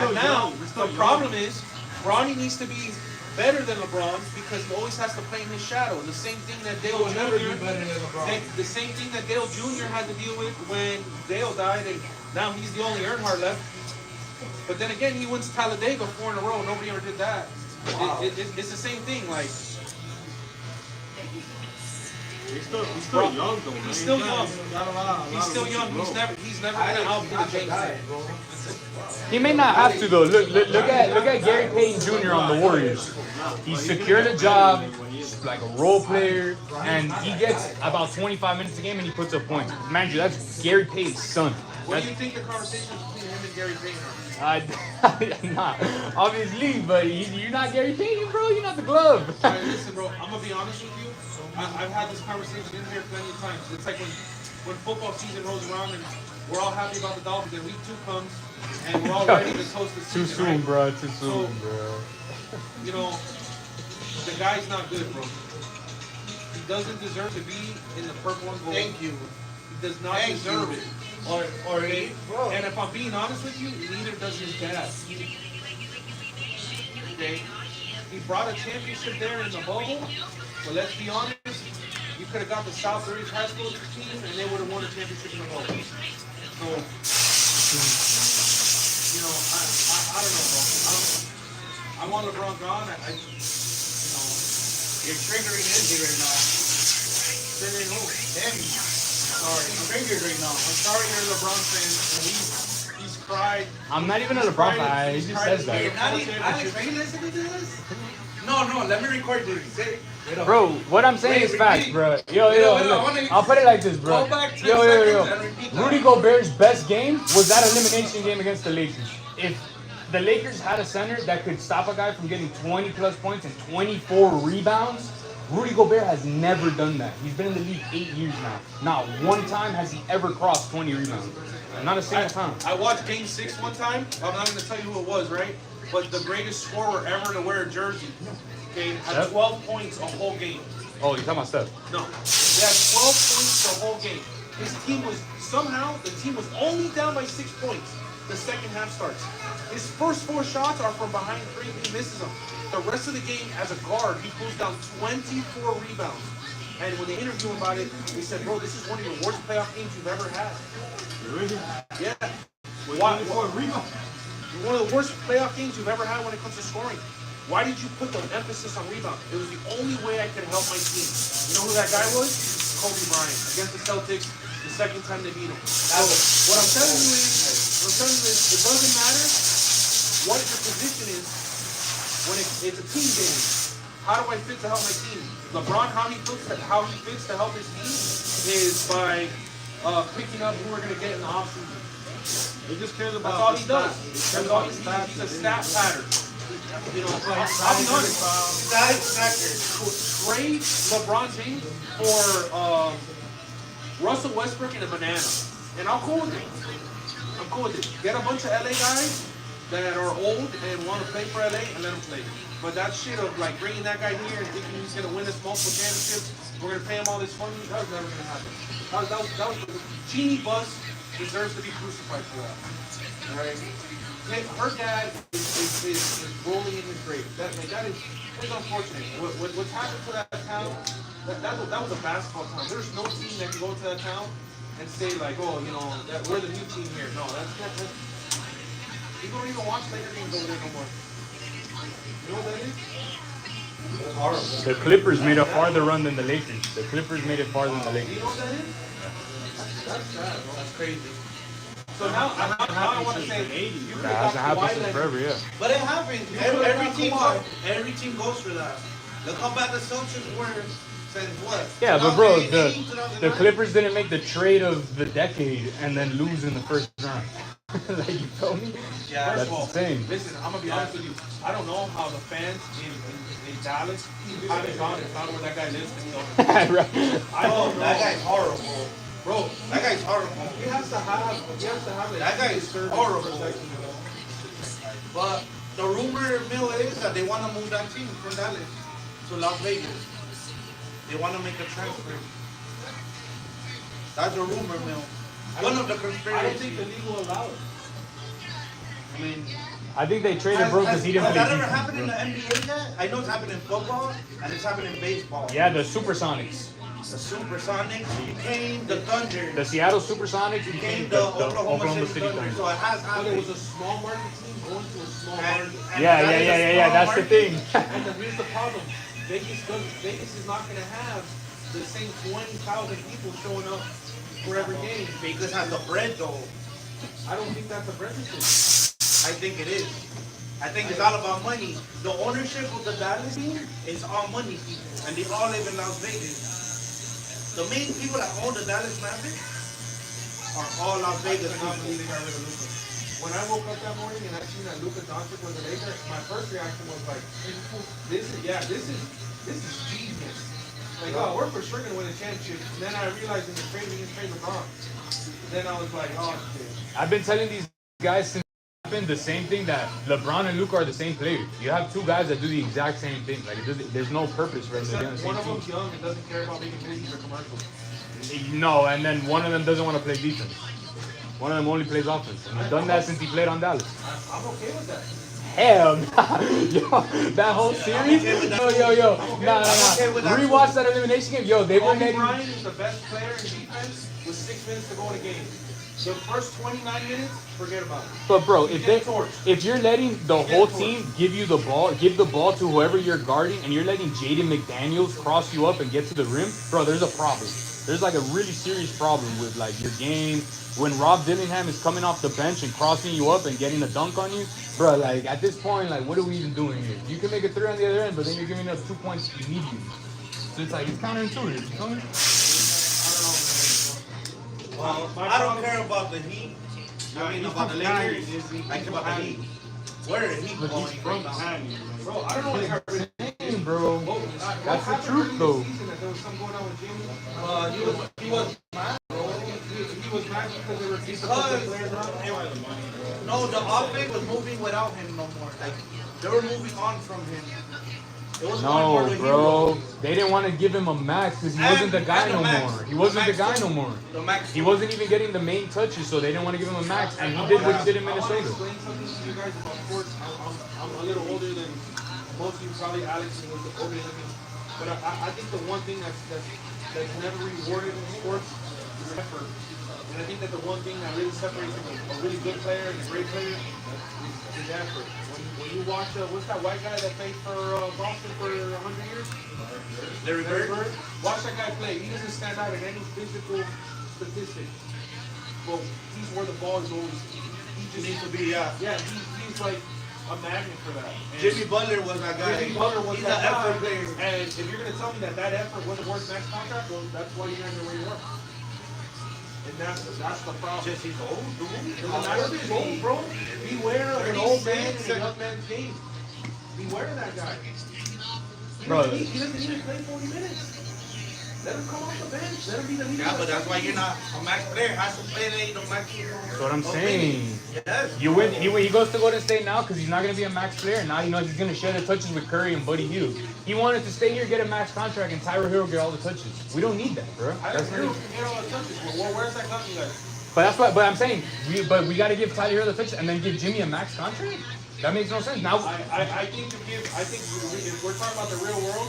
Speaker 3: And now, the problem is, Bronny needs to be better than LeBron because he always has to play in his shadow. The same thing that Dale Jr. The same thing that Dale Jr. had to deal with when Dale died, and now he's the only Earnhardt left. But then again, he wins Talladega 4 in a row. Nobody ever did that. It's the same thing. Like,
Speaker 5: He's still young though.
Speaker 3: he's still young. He's still young. He's never gonna outdo the James.
Speaker 6: He may not have to though. Look at Gary Payton Jr. on the Warriors. He secured a job, like a role player, and he gets about 25 minutes a game and he puts up points. Man, you, that's Gary Payton's son.
Speaker 3: What do you think the conversation between him and Gary Payton are?
Speaker 6: Not obviously, but you're not Gary Payton, bro. You're not the glove.
Speaker 3: Alright, listen, bro. I'm gonna be honest with you. I've had this conversation in here plenty of times. It's like when football season rolls around and we're all happy about the Dolphins, and week 2 comes and we're all ready to toast the season.
Speaker 6: Too soon,
Speaker 3: right?
Speaker 6: bro. Too soon,
Speaker 3: So,
Speaker 6: bro.
Speaker 3: You know, the guy's not good, bro. He doesn't deserve to be in the purple and gold.
Speaker 9: Thank you.
Speaker 3: He does not deserve it. And if I'm being honest with you, neither does his dad. Okay? He brought a championship there in the bubble, but let's be honest, you could have got the South Ridge High School team and they would have won a championship in the bubble. So, you know, I don't know, bro. I want LeBron gone.
Speaker 9: You're triggering Izzy right now.
Speaker 3: Triggering who?
Speaker 9: Him.
Speaker 3: Sorry.
Speaker 9: I'm triggered right now.
Speaker 3: I'm sorry you're a LeBron fan. And he's cried.
Speaker 6: I'm not even a LeBron fan. He just says
Speaker 9: Hey,
Speaker 6: that.
Speaker 9: Alex, are you listening to this? No, let me record this. Say,
Speaker 6: Bro, what I'm saying is facts, bro. Yo, look, I'll put it like this, bro.
Speaker 9: Go back 10
Speaker 6: Yo.
Speaker 9: seconds and repeat that.
Speaker 6: Rudy Gobert's best game was that elimination game against the Lakers. If the Lakers had a center that could stop a guy from getting 20 plus points and 24 rebounds, Rudy Gobert has never done that. He's been in the league 8 years now. Not one time has he ever crossed 20 rebounds. Not a single time.
Speaker 3: I watched Game 6 one time. I'm not going to tell you who it was, right? But the greatest scorer ever to wear a jersey, okay, had 12 points a whole game.
Speaker 6: Oh, you're talking about Steph?
Speaker 3: No, they had 12 points the whole game. His team was, somehow, the team was only down by 6 points. The second half starts. His first 4 shots are from behind 3, he misses them. The rest of the game, as a guard, he pulls down 24 rebounds. And when they interviewed him about it, they said, bro, this is one of your worst playoff games you've ever had.
Speaker 5: Really?
Speaker 3: Yeah. Why? One of the worst playoff games you've ever had when it comes to scoring. Why did you put the emphasis on rebound? It was the only way I could help my team. You know who that guy was? Kobe Bryant against the Celtics the second time they beat him. So what I'm telling you is, it doesn't matter what your position is when it's a team game. How do I fit to help my team? LeBron, how he fits to help his team is by picking up who we're gonna get in the offseason.
Speaker 5: He just cares
Speaker 3: That's
Speaker 5: about
Speaker 3: all
Speaker 5: the
Speaker 3: he does.
Speaker 5: stats.
Speaker 3: That's all he's a stat pattern. You know, I'll be honest. Trade LeBron James for Russell Westbrook and a banana, and I'm cool with it. I'm cool with it. Get a bunch of LA guys that are old and want to play for LA and let them play. But that shit of like bringing that guy here and thinking he's gonna win us multiple championships, we're gonna pay him all this money, that was never gonna happen. That was Genie Bus deserves to be crucified for that. Alright? Her dad is rolling in his grave. That is unfortunate. What's happened to that town? That was a basketball town. There's no team that can go to that town and say like, oh, you know, that we're the new team here. No, that's you don't even watch Laker games over there no more. You know what that is? Horrible.
Speaker 6: The Clippers made a farther run than the Lakers. The Clippers made it farther than the Lakers.
Speaker 3: You know what that is? That's sad, bro. That's crazy. So now I want to say, you
Speaker 6: That hasn't happened since forever, yeah.
Speaker 9: But it happens. Every team goes for that. Look how bad the Celtics were since what?
Speaker 6: Yeah, but bro,
Speaker 9: 2018,
Speaker 6: the Clippers didn't make the trade of the decade and then lose in the first round. Like, you feel me?
Speaker 9: Yeah,
Speaker 6: That's insane.
Speaker 3: Listen, I'm gonna be honest with you. I don't know how the fans in Dallas haven't gone and found where that guy lives and killed him.
Speaker 6: Right.
Speaker 3: I don't know.
Speaker 9: That guy's horrible.
Speaker 3: Bro,
Speaker 9: That guy's horrible.
Speaker 3: he has to have it.
Speaker 9: That guy is horrible. But the rumor mill is that they want to move that team from Dallas to Las Vegas. They want to make a transfer. That's a rumor mill. One of the
Speaker 3: I don't
Speaker 9: conspiracies.
Speaker 3: think the league will allow it.
Speaker 9: I mean,
Speaker 6: I think they traded bro because he didn't
Speaker 9: has
Speaker 6: play
Speaker 9: that ever
Speaker 6: defense,
Speaker 9: happened in
Speaker 6: bro.
Speaker 9: the NBA yet? I know it's happened in football and it's happened in baseball.
Speaker 6: Yeah, the Supersonics.
Speaker 9: The Supersonics became the Thunder.
Speaker 6: The Seattle Supersonics became the Oklahoma City
Speaker 9: Thunder.
Speaker 6: Thunder.
Speaker 9: So it has
Speaker 3: But
Speaker 9: happened.
Speaker 3: it was a small market team going to a small market.
Speaker 6: Yeah,
Speaker 9: that is a
Speaker 6: yeah.
Speaker 9: small
Speaker 6: That's the
Speaker 9: market.
Speaker 6: thing.
Speaker 3: And then here's the problem. Vegas is not going to have the same 20,000 people showing up for every game.
Speaker 9: Vegas has the bread though.
Speaker 3: I don't think that's a breakfast.
Speaker 9: I think it is. I think it's all about money. The ownership of the Dallas team is all money people, and they all live in Las Vegas. The main people that own the Dallas Mavericks are all Las Vegas
Speaker 3: I cannot
Speaker 9: people.
Speaker 3: believe they got rid of Luka. When I woke up that morning and I seen that Luka Doncic was a Laker, my first reaction was like, this is genius. Like, oh, we're for sure gonna win a championship. And then I realized in the trade we didn't trade LeBron. Then I was like, oh shit.
Speaker 6: I've been telling these guys since it happened the same thing, that LeBron and Luka are the same players. You have two guys that do the exact same thing. Like, there's no purpose for them to be on the
Speaker 3: One
Speaker 6: same
Speaker 3: of them's
Speaker 6: team.
Speaker 3: young and doesn't care about making movies or commercials.
Speaker 6: No, and then one of them doesn't want to play defense. One of them only plays offense. And he's done that since he played on Dallas.
Speaker 3: I'm okay with that.
Speaker 6: Hell nah. Yo, that whole series? Yo. Nah. Rewatch that elimination game. Yo, they were
Speaker 3: Kobe
Speaker 6: netting.
Speaker 3: Bryant is the best player in defense with 6 minutes to go in a game. The first 29 minutes, forget about it.
Speaker 6: But bro,
Speaker 3: You get torched.
Speaker 6: if you're letting the whole team give you the ball, give the ball to whoever you're guarding, and you're letting Jaden McDaniels cross you up and get to the rim, bro, there's a problem. There's like a really serious problem with like your game. When Rob Dillingham is coming off the bench and crossing you up and getting a dunk on you, bro, like at this point, like what are we even doing here? You can make a three on the other end, but then you're giving us 2 points immediately. So it's like it's counterintuitive. You feel me?
Speaker 9: Well, I don't care about the Heat. I mean about the Lakers. I care about the Heat. Where are the Heat going from behind you?
Speaker 3: Bro, I don't know what they got rid of.
Speaker 6: Insane, bro. That's the truth, though.
Speaker 3: There was something going on with Jimmy. He was mad, bro. He was mad because they were
Speaker 9: Because
Speaker 3: players around.
Speaker 9: no, the offense was moving without him no more. Like they were moving on from him. It was going more
Speaker 6: No,
Speaker 9: to
Speaker 6: bro.
Speaker 9: hero.
Speaker 6: They didn't want to give him a max because he
Speaker 9: And-
Speaker 6: wasn't the guy
Speaker 9: and the
Speaker 6: no
Speaker 9: max.
Speaker 6: more. He wasn't the
Speaker 9: The
Speaker 6: guy
Speaker 9: max
Speaker 6: no
Speaker 9: too.
Speaker 6: more.
Speaker 9: The max.
Speaker 6: He wasn't even getting the main touches, so they didn't want to give him a max, and he did what he did in
Speaker 3: I want to
Speaker 6: Minnesota.
Speaker 3: explain something to you guys about sports. I'm a little older than most of you, probably Alex was older than me. But I think the one thing that's never rewarded in sports is effort.
Speaker 5: And I think that the one thing that really separates a really good player and a great player is his effort. When you watch, what's that white guy that played for Boston for 100 years?
Speaker 9: Larry Bird.
Speaker 5: Watch that guy play. He doesn't stand out in any physical statistic. But he's where the ball is always. He just
Speaker 9: Needs to be, yeah.
Speaker 5: Yeah, he's like a magnet for that. And
Speaker 9: Jimmy Butler was that guy.
Speaker 5: Jimmy Butler was
Speaker 9: He's
Speaker 5: that
Speaker 9: an
Speaker 5: guy.
Speaker 9: effort player.
Speaker 5: And if you're gonna tell me that effort wasn't worth max contract, well, that's why you guys are where you are. And that's the problem.
Speaker 9: Just he's old, dude.
Speaker 5: Doesn't matter if he's old, bro. Beware of an old man in a young man's game. Beware of that guy.
Speaker 6: Bro.
Speaker 5: He doesn't need to play 40 minutes. Let him come off the bench. Let him be the leader.
Speaker 9: Yeah, but that's why you're not a max player. Has to play the max.
Speaker 6: That's what I'm saying.
Speaker 9: Yes.
Speaker 6: You win. He goes to Golden State now because he's not going to be a max player. Now he knows he's going to share the touches with Curry and Buddy Hield. He wanted to stay here, get a max contract, and Tyler Hero get all the touches. We don't need that, bro.
Speaker 5: I
Speaker 6: That's
Speaker 5: agree
Speaker 6: not,
Speaker 5: with you. Get all the touches. Well, where's that coming, guys?
Speaker 6: but that's what. But I'm saying, we got to give Tyler Hero the touches and then give Jimmy a max contract. That makes no sense. Now,
Speaker 5: I think if we're talking about the real world,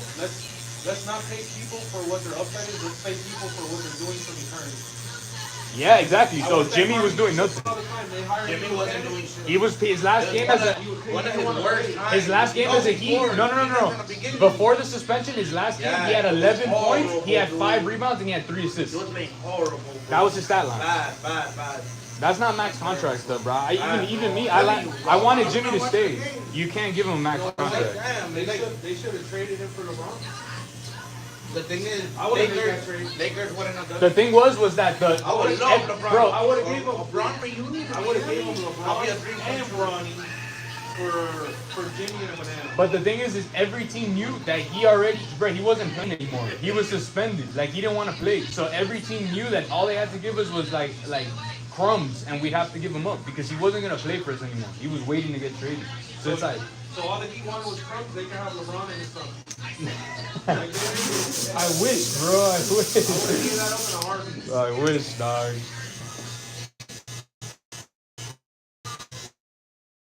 Speaker 5: let's not pay people for what their upside is. Let's pay people for what they're doing for eternity.
Speaker 6: yeah, exactly. So Jimmy was doing nothing.
Speaker 5: All the time, they hire
Speaker 9: Jimmy wasn't doing shit.
Speaker 6: He was his last game as a.
Speaker 9: One of his worst times.
Speaker 6: His last game as a Heat. No. Before the suspension, his last game, he had 11 points. He had 5 rebounds and he had 3 assists.
Speaker 9: It was playing horrible. Bro.
Speaker 6: That was his stat line.
Speaker 9: Bad.
Speaker 6: That's not max contract stuff, bro. Even me, I wanted Jimmy to stay. You can't give him a max contract.
Speaker 9: Damn,
Speaker 5: They should have traded him for LeBron.
Speaker 9: the thing is,
Speaker 5: I would've made that trade.
Speaker 9: Lakers wouldn't have done
Speaker 6: The
Speaker 9: it.
Speaker 6: thing was that the
Speaker 9: I would have loved LeBron.
Speaker 6: bro,
Speaker 5: I would have gave him
Speaker 9: LeBron reunion.
Speaker 5: I would have gave him
Speaker 9: I'll be a
Speaker 5: LeBron
Speaker 9: three-point
Speaker 5: and Bronny for Jimmy and a banana.
Speaker 6: but the thing is every team knew that he already, bro, he wasn't playing anymore. He was suspended. Like he didn't want to play. So every team knew that all they had to give us was like crumbs, and we'd have to give him up because he wasn't gonna play for us anymore. He was waiting to get traded. So it's like.
Speaker 5: So all that he wanted was crumbs. They can have LeBron and his son.
Speaker 6: I wish, bro. I wish.
Speaker 5: Give that up in a heartbeat.
Speaker 6: I wish, dog.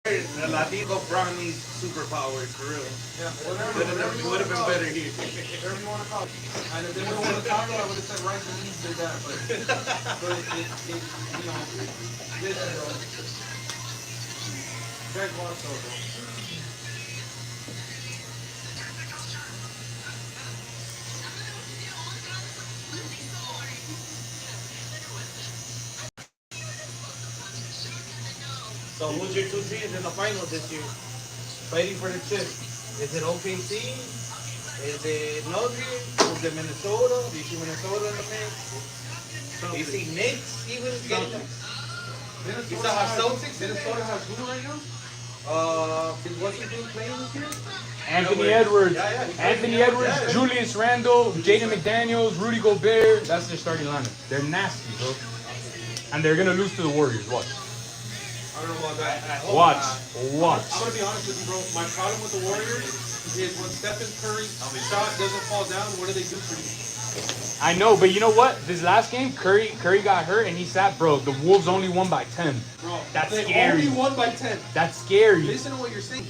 Speaker 9: The Latino Bron needs superpowers for real.
Speaker 5: Yeah, whatever you
Speaker 9: Would have been better here.
Speaker 5: Whatever you want to call it. And if they would have won the title, I would have said Rice and Leeds did that. But it you know, listen, bro. Greg Bledsoe, bro.
Speaker 9: So who's your 2 teams in the finals this year? Fighting for the chip. Is it OKC? Is it Nuggets? Is it Minnesota? Do you see Minnesota in the mix? Do you see Knicks even getting? You still have Celtics in
Speaker 5: Minnesota
Speaker 9: there?
Speaker 5: has who right now?
Speaker 9: Is Washington playing this year?
Speaker 6: Anthony Edwards,
Speaker 9: Yeah,
Speaker 6: Anthony Edwards, Julius Randle, Jaden McDaniels, Rudy Gobert. That's their starting lineup. They're nasty, bro. And they're gonna lose to the Warriors. Watch.
Speaker 5: I don't know about that.
Speaker 9: I hope
Speaker 6: Watch.
Speaker 9: not.
Speaker 6: Watch.
Speaker 5: I'm gonna be honest with you, bro. My problem with the Warriors is when Stephen Curry's shot doesn't fall down, what do they do for you?
Speaker 6: I know, but you know what? This last game, Curry got hurt and he sat, bro. The Wolves only won by 10.
Speaker 5: Bro,
Speaker 6: That's
Speaker 5: they
Speaker 6: scary.
Speaker 5: only won by 10.
Speaker 6: That's scary.
Speaker 5: Listen to what you're saying.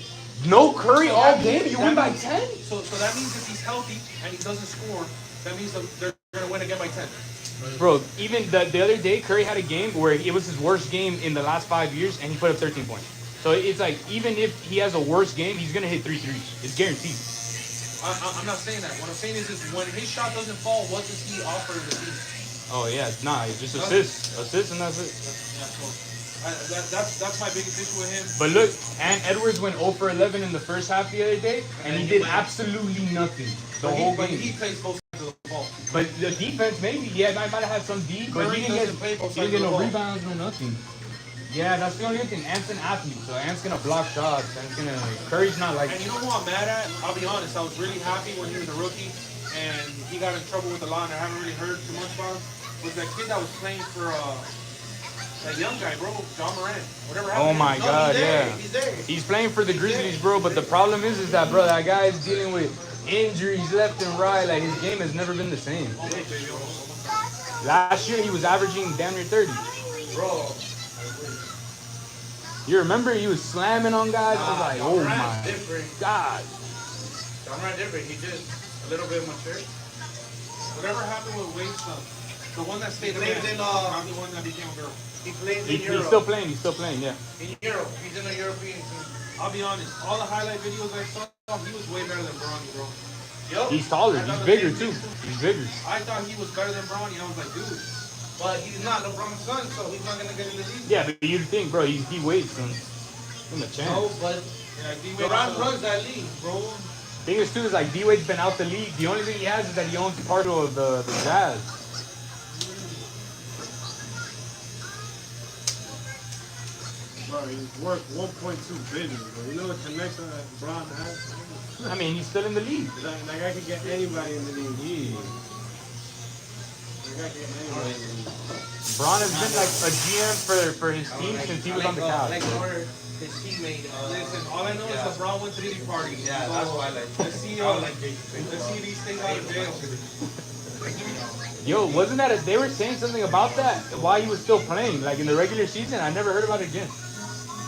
Speaker 6: No Curry
Speaker 5: So
Speaker 6: all
Speaker 5: that
Speaker 6: game.
Speaker 5: means-
Speaker 6: You
Speaker 5: that
Speaker 6: win by
Speaker 5: means-
Speaker 6: 10.
Speaker 5: So that means if he's healthy and he doesn't score, that means that they're gonna win again by 10.
Speaker 6: Bro, even the other day, Curry had a game where it was his worst game in the last 5 years, and he put up 13 points. So it's like, even if he has a worse game, he's gonna hit 3 threes. It's guaranteed.
Speaker 5: I'm not saying that. What I'm saying is when his shot doesn't fall, what does he offer the team?
Speaker 6: Oh yeah, nah, it's just assists, and that's it.
Speaker 5: Yeah, so that's my biggest issue with him.
Speaker 6: But look, and Edwards went 0 for 11 in the first half the other day, and he did absolutely nothing the whole
Speaker 5: But
Speaker 6: game.
Speaker 5: he plays both sides of the ball.
Speaker 6: But the defense, maybe, yeah, I might have had some D, but
Speaker 5: Curry
Speaker 6: he didn't
Speaker 5: doesn't play both
Speaker 6: get
Speaker 5: sides of the
Speaker 6: no
Speaker 5: ball.
Speaker 6: rebounds or nothing. Yeah, that's the only thing. Ant's an athlete, so Ant's gonna block shots. Ant's gonna. Curry's not like.
Speaker 5: And you know who I'm mad at? I'll be honest. I was really happy when he was a rookie and he got in trouble with the law, and I haven't really heard too much about him. Was that kid that was playing for that young guy, bro, John Morant. Whatever happened
Speaker 6: Oh
Speaker 5: to him?
Speaker 6: my
Speaker 9: No,
Speaker 6: God,
Speaker 9: he's there.
Speaker 6: yeah.
Speaker 9: He's there.
Speaker 6: He's playing for the Grizzlies, bro. But the problem is that, bro, that guy is dealing with injuries left and right. Like his game has never been the same. Last year he was averaging damn near 30.
Speaker 9: Bro.
Speaker 6: You remember he was slamming on guys? I was like, oh my
Speaker 9: Different.
Speaker 6: God.
Speaker 9: John Morant different. He just a little bit mature.
Speaker 5: Whatever happened with Wade's son?
Speaker 9: The one that stayed
Speaker 3: He plays
Speaker 9: man,
Speaker 3: in,
Speaker 9: not the one that became a girl.
Speaker 3: he plays in
Speaker 6: He's
Speaker 3: Europe.
Speaker 6: still playing. He's still playing. Yeah.
Speaker 3: In Europe. He's in a European team.
Speaker 9: I'll be honest, all the highlight videos I saw, he was way better than Bronny, bro.
Speaker 3: Yup.
Speaker 6: He's taller. He's bigger too. He's bigger.
Speaker 9: I thought he was better than Bronny. I was like, dude.
Speaker 3: But he's not LeBron's son, so he's not gonna get in the league.
Speaker 6: Yeah, but you'd think, bro. He weighs him. Give him a chance.
Speaker 3: No, but
Speaker 9: Yeah, D-Wade
Speaker 3: LeBron
Speaker 9: also-
Speaker 3: runs that league, bro.
Speaker 6: Thing is too is like D-Wade's been out the league. The only thing he has is that he owns part of the Jazz.
Speaker 5: Bro, he's worth 1.2 billion, bro. You know what connection that Bron has?
Speaker 6: I mean, he's still in the league.
Speaker 5: Like I could get anybody in the league.
Speaker 6: Yeah.
Speaker 5: Like I could get anybody in the league.
Speaker 6: Braun has been like a GM for his team since he was on the couch.
Speaker 3: Like his teammate.
Speaker 9: Listen, all I know is LeBron went to these parties.
Speaker 3: Yeah, that's why I like.
Speaker 9: Let's see, let's see these things out of jail.
Speaker 6: Yo, wasn't that they were saying something about that while he was still playing, like in the regular season? I never heard about it again.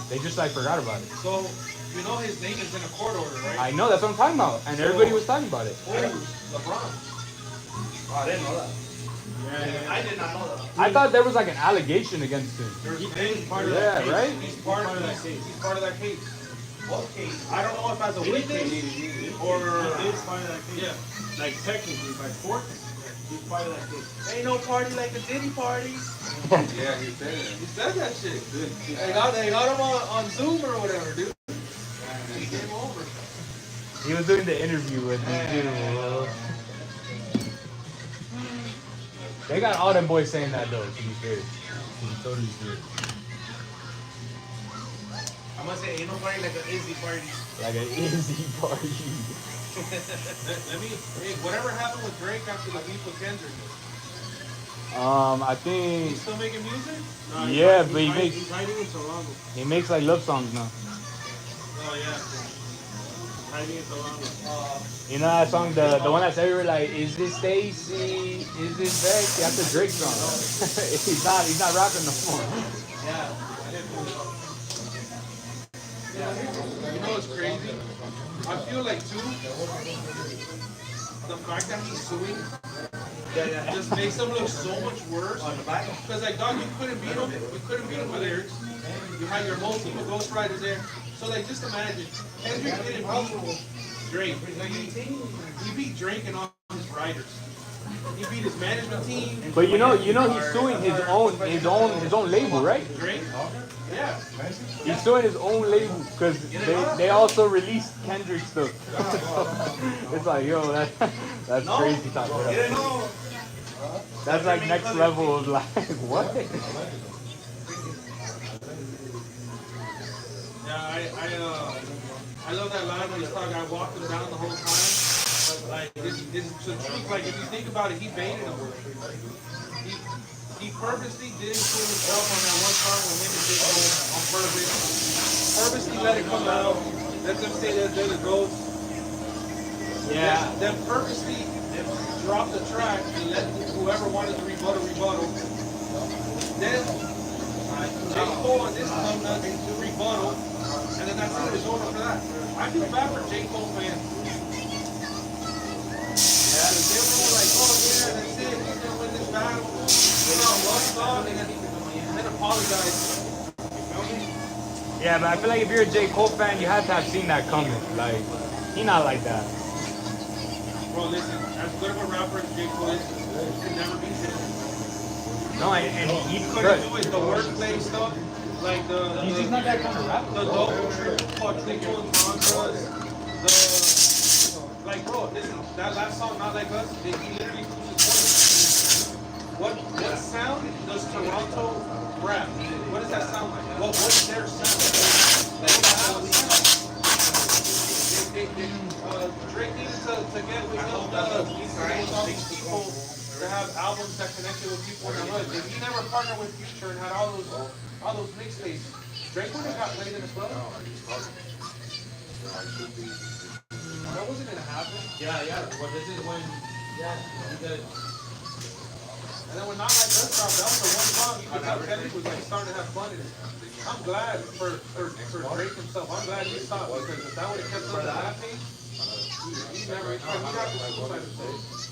Speaker 6: They just like forgot about it.
Speaker 9: So, you know his name is in a court order, right?
Speaker 6: I know, that's what I'm talking about, and everybody was talking about it.
Speaker 9: LeBron.
Speaker 3: Oh, I didn't know that.
Speaker 5: Yeah.
Speaker 3: I did not know that.
Speaker 6: I thought there was like an allegation against him.
Speaker 9: He's
Speaker 5: part of
Speaker 6: Yeah,
Speaker 5: that case.
Speaker 6: right?
Speaker 9: He's part of that case. He's part of that case. What case? I don't know if as a witness or
Speaker 5: He's part of that case.
Speaker 9: yeah.
Speaker 5: Like technically, by court, he's part of that case.
Speaker 3: Ain't no party like the Diddy party.
Speaker 1: Yeah, he said it.
Speaker 9: He said that shit. They got him on Zoom or whatever, dude. He came over.
Speaker 6: He was doing the interview with this dude. bro. They got all them boys saying that though, to be fair. To be totally fair.
Speaker 3: I must say, ain't no party like an Izzy party.
Speaker 6: Like an easy party.
Speaker 9: Let me. Hey, whatever happened with Drake after the beef with Kendrick?
Speaker 6: I think
Speaker 9: He's still making music?
Speaker 5: No,
Speaker 6: Yeah,
Speaker 5: he's
Speaker 6: but he
Speaker 5: hiding-
Speaker 6: makes-
Speaker 5: He's hiding in Toronto.
Speaker 6: he makes like love songs now.
Speaker 9: Oh yeah.
Speaker 5: Hiding in Toronto.
Speaker 6: You know that song, the one that's everywhere, like, is this Stacy? Is this Beck? That's a Drake song. he's not rapping no more.
Speaker 3: Yeah.
Speaker 9: You know what's crazy? I feel like too, the fact that he's suing just makes him look so much worse. Because like, dog, you couldn't beat him. You couldn't beat him with lyrics. You had your whole team of ghostwriters there. So like, just imagine, Kendrick didn't beat Drake. He beat Drake and all his writers. He beat his management team.
Speaker 6: But you know he's suing his own label, right?
Speaker 9: Drake. Yeah.
Speaker 6: He's suing his own label because they also released Kendrick stuff. It's like, yo, that's crazy talk.
Speaker 3: You didn't know.
Speaker 6: That's like next level of like what?
Speaker 9: Yeah, I love that line when he's talking. I walked him down the whole time. Like this is the truth. Like if you think about it, he baited him. He purposely didn't kill himself on that one song with him and J. Cole on purpose. Purposely let it come out. Let them say that they're the GOATs.
Speaker 6: Yeah.
Speaker 9: Then purposely drop the track and let whoever wanted to rebuttal. Then J. Cole and this come nuts to rebuttal. And then that's it. It's over for that. I feel bad for J. Cole fans. Yeah, they were all like, oh yeah, that's it. He's gonna win this battle. You know, one song and then apologize. You feel me?
Speaker 6: Yeah, but I feel like if you're a J. Cole fan, you have to have seen that coming. Like, he not like that.
Speaker 9: Bro, listen, as good of a rapper as J. Cole is, he can never be him.
Speaker 6: No, and he
Speaker 9: Couldn't do it. The wordplay stuff, like
Speaker 6: He's just not that kind of rapper.
Speaker 9: the double triple quadruple entendres, like bro, listen, that last song, Not Like Us, he literally proves his point. What sound does Toronto rap? What does that sound like? What's their sound? They don't have a sound. Drake needed to get with all these people to have albums that connected with people in the hood. If he never partnered with Future and had all those mixtapes, Drake would have got played in as well. That wasn't gonna happen.
Speaker 4: Yeah. Well, this is when, because
Speaker 9: And then when Not Like Us dropped, that was the one song you could tell Kendrick was like starting to have fun in it. I'm glad for Drake himself. I'm glad he stopped because if that would have kept up at that pace, he never have to suicide himself.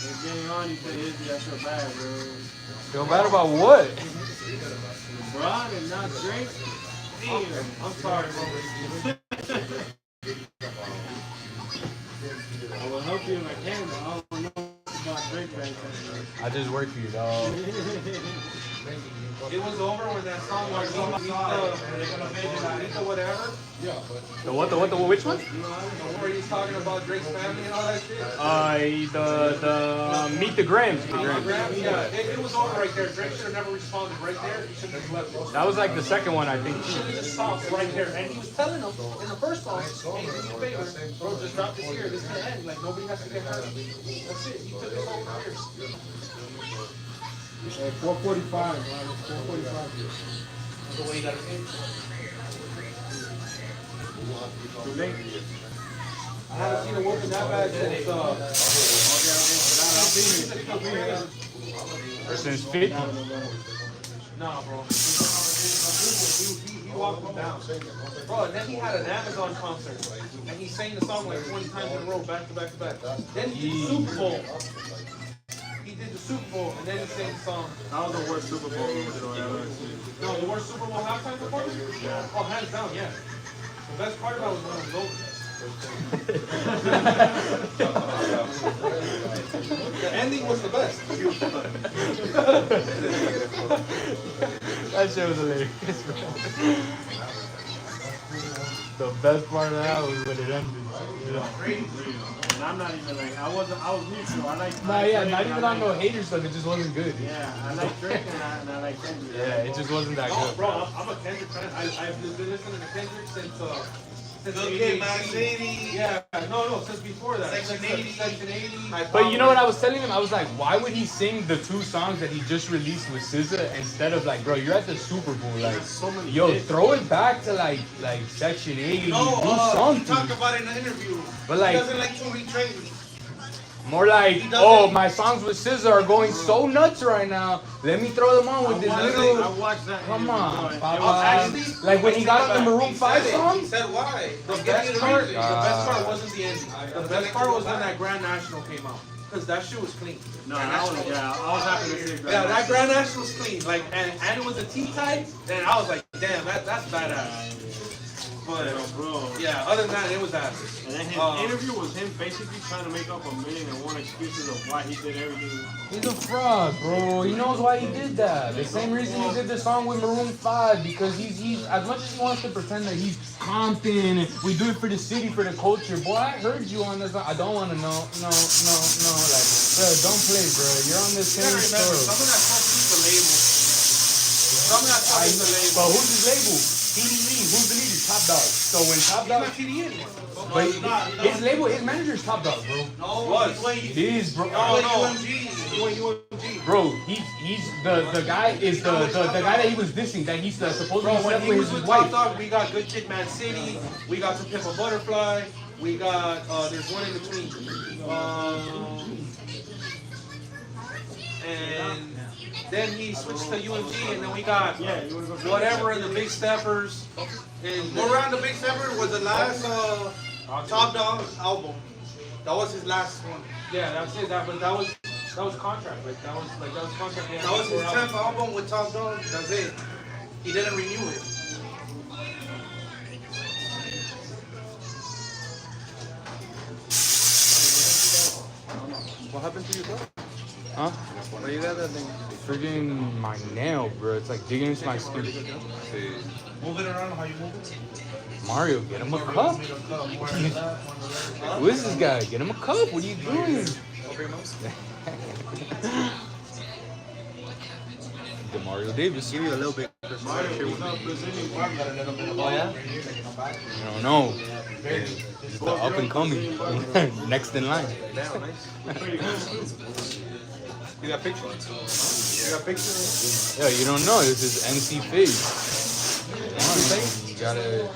Speaker 7: It's getting on you, Izzy. I feel bad, bro.
Speaker 6: Feel bad about what?
Speaker 7: LeBron and not Drake? Damn.
Speaker 2: I'm sorry, bro.
Speaker 7: I will help you if I can, but I don't know about Drake right now.
Speaker 6: I just work for you, dog.
Speaker 2: It was over when that song was they're gonna make it whatever.
Speaker 6: The which one?
Speaker 2: Where he's talking about Drake's family and all that shit.
Speaker 6: The Meet the Grams.
Speaker 2: Yeah, it was over right there. Drake should have never responded right there. He should have just left it.
Speaker 6: That was like the second one, I think.
Speaker 2: He should have just stopped right there. And he was telling them in the first song, hey, do me a favor, bro, just drop this here. This is the end. Like, nobody has to get hurt. That's it. He took his whole career.
Speaker 5: 4:45, man. 4:45.
Speaker 2: The way he got his name.
Speaker 7: Too late.
Speaker 2: I haven't seen a whooping that bad
Speaker 6: Since 50.
Speaker 2: Nah, bro. He walked him down. Bro, and then he had an Amazon concert. And he sang the song like 20 times in a row, back to back to back. Then he did the Super Bowl. He did the Super Bowl, and then he sang the song.
Speaker 7: That was the worst Super Bowl ever seen.
Speaker 2: No, the worst Super Bowl halftime performance?
Speaker 7: Yeah.
Speaker 2: Oh, hands down, yeah. The best part about it was when it was over. The ending was the best.
Speaker 6: That shit was hilarious. The best part of that was when it ended.
Speaker 7: And I'm not even like, I was neutral. I like.
Speaker 6: Not even on no hater stuff. It just wasn't good.
Speaker 7: Yeah, I like Drake and I like Kendrick.
Speaker 6: Yeah, it just wasn't that
Speaker 2: No,
Speaker 6: good.
Speaker 2: bro, I'm a Kendrick fan. I've been listening to Kendrick since
Speaker 3: Good Kid, Mad City.
Speaker 2: Yeah, no, since before that.
Speaker 3: Section 80.
Speaker 2: Section 80.
Speaker 6: But you know what I was telling him? I was like, why would he sing the 2 songs that he just released with SZA instead of like, bro, you're at the Super Bowl, like,
Speaker 7: So many
Speaker 6: yo,
Speaker 7: hits.
Speaker 6: throw it back to like Section 80,
Speaker 3: No,
Speaker 6: do
Speaker 3: he
Speaker 6: something.
Speaker 3: talked about it in an interview.
Speaker 6: But like,
Speaker 3: He doesn't like to retrain me.
Speaker 6: more like,
Speaker 3: He doesn't-
Speaker 6: oh, my songs with SZA are going so nuts right now. Let me throw them on with this
Speaker 7: I
Speaker 6: little.
Speaker 7: watched that.
Speaker 6: Come
Speaker 7: interview,
Speaker 6: on,
Speaker 7: bro, and
Speaker 6: Papa.
Speaker 7: it was actually-
Speaker 6: Like when he got the Maroon
Speaker 3: He
Speaker 6: 5
Speaker 3: said it.
Speaker 6: song.
Speaker 3: He said why.
Speaker 2: The
Speaker 3: Give me
Speaker 2: best
Speaker 3: the
Speaker 2: part,
Speaker 3: reason.
Speaker 2: wasn't the ending. The best part was when that Grand National came out. Because that shit was clean.
Speaker 7: No, I was happy to see it.
Speaker 2: Yeah, that Grand National was clean. Like, and it was a T-type, and I was like, damn, that's badass. But,
Speaker 7: bro.
Speaker 2: yeah, other than that, it was ass.
Speaker 7: And then his interview was him basically trying to make up 1,000,001 excuses of why he did everything.
Speaker 6: He's a fraud, bro. He knows why he did that. The same reason he did the song with Maroon 5, because he's as much as he wants to pretend that he's Compton and we do it for the city, for the culture. Boy, I heard you on this. I don't want to know. No. Like, bro, don't play, bro. You're on the
Speaker 2: You
Speaker 6: same
Speaker 2: gotta remember,
Speaker 6: story.
Speaker 2: some of that stuff is the label. Some of that stuff is the label.
Speaker 6: But who's his label? TDE. Who's the leader? Top Dog. So when Top
Speaker 2: He's
Speaker 6: Dog,
Speaker 2: not TDE anymore.
Speaker 6: but his label, his manager's Top Dog, bro.
Speaker 3: No,
Speaker 2: What?
Speaker 6: It is, bro.
Speaker 2: No. He went UMG.
Speaker 6: Bro, he's the guy is the guy that he was dissing, that he's supposedly
Speaker 2: Bro, when
Speaker 6: slept
Speaker 2: he
Speaker 6: with
Speaker 2: was
Speaker 6: his
Speaker 2: with Top
Speaker 6: wife.
Speaker 2: Dog, we got Good Kid, Mad City. We got To Pimp a Butterfly. We got, there's one in between. And then he switched to UMG, and then we got whatever in the Big Steppers. And
Speaker 3: Go Around the Big Seven was the last Top Dog album. That was his last one.
Speaker 2: yeah, that's it. That was contract. That was contract.
Speaker 3: That was his 10th album with Top Dog. That's it. He didn't renew it.
Speaker 1: What happened to your dog?
Speaker 6: Huh?
Speaker 1: Why you got that thing?
Speaker 6: Freaking my nail, bro. It's like digging into my skin.
Speaker 1: See.
Speaker 3: Move it around how you move it.
Speaker 6: Mario, get him a cup. Who is this guy? Get him a cup. What are you doing? The Mario Davis.
Speaker 1: Give you a little bit.
Speaker 7: Mario, what's up, Brazilian?
Speaker 1: Oh yeah?
Speaker 6: I don't know. It's the up and coming. Next in line.
Speaker 1: Damn, nice. You got pictures? You got pictures?
Speaker 6: Yo, you don't know. This is MC Face. You gotta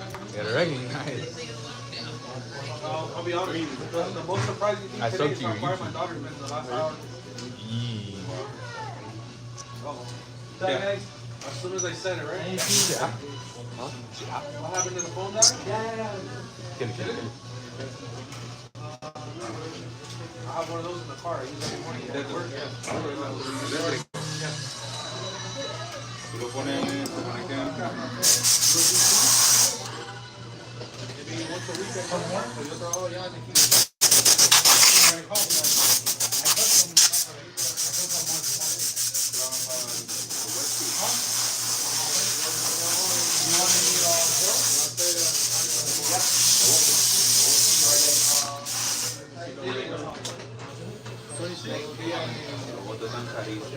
Speaker 6: recognize.
Speaker 2: I'll be honest. The most surprising thing
Speaker 6: I
Speaker 2: today
Speaker 6: subbed
Speaker 2: is
Speaker 6: to
Speaker 2: how
Speaker 6: your
Speaker 2: quiet
Speaker 6: YouTube.
Speaker 2: my daughter's been in the last hour.
Speaker 6: Yee.
Speaker 2: Guys, As soon as I said it, right?
Speaker 6: Yeah.
Speaker 2: What happened to the phone guy?
Speaker 6: Kill it.
Speaker 2: I have one of those in the car. I use it every morning at work.
Speaker 1: Tú lo pones en el carro.
Speaker 2: Maybe once a week I come home. Pues yo trabajo ya en aquí.
Speaker 1: Los votos están carísimos.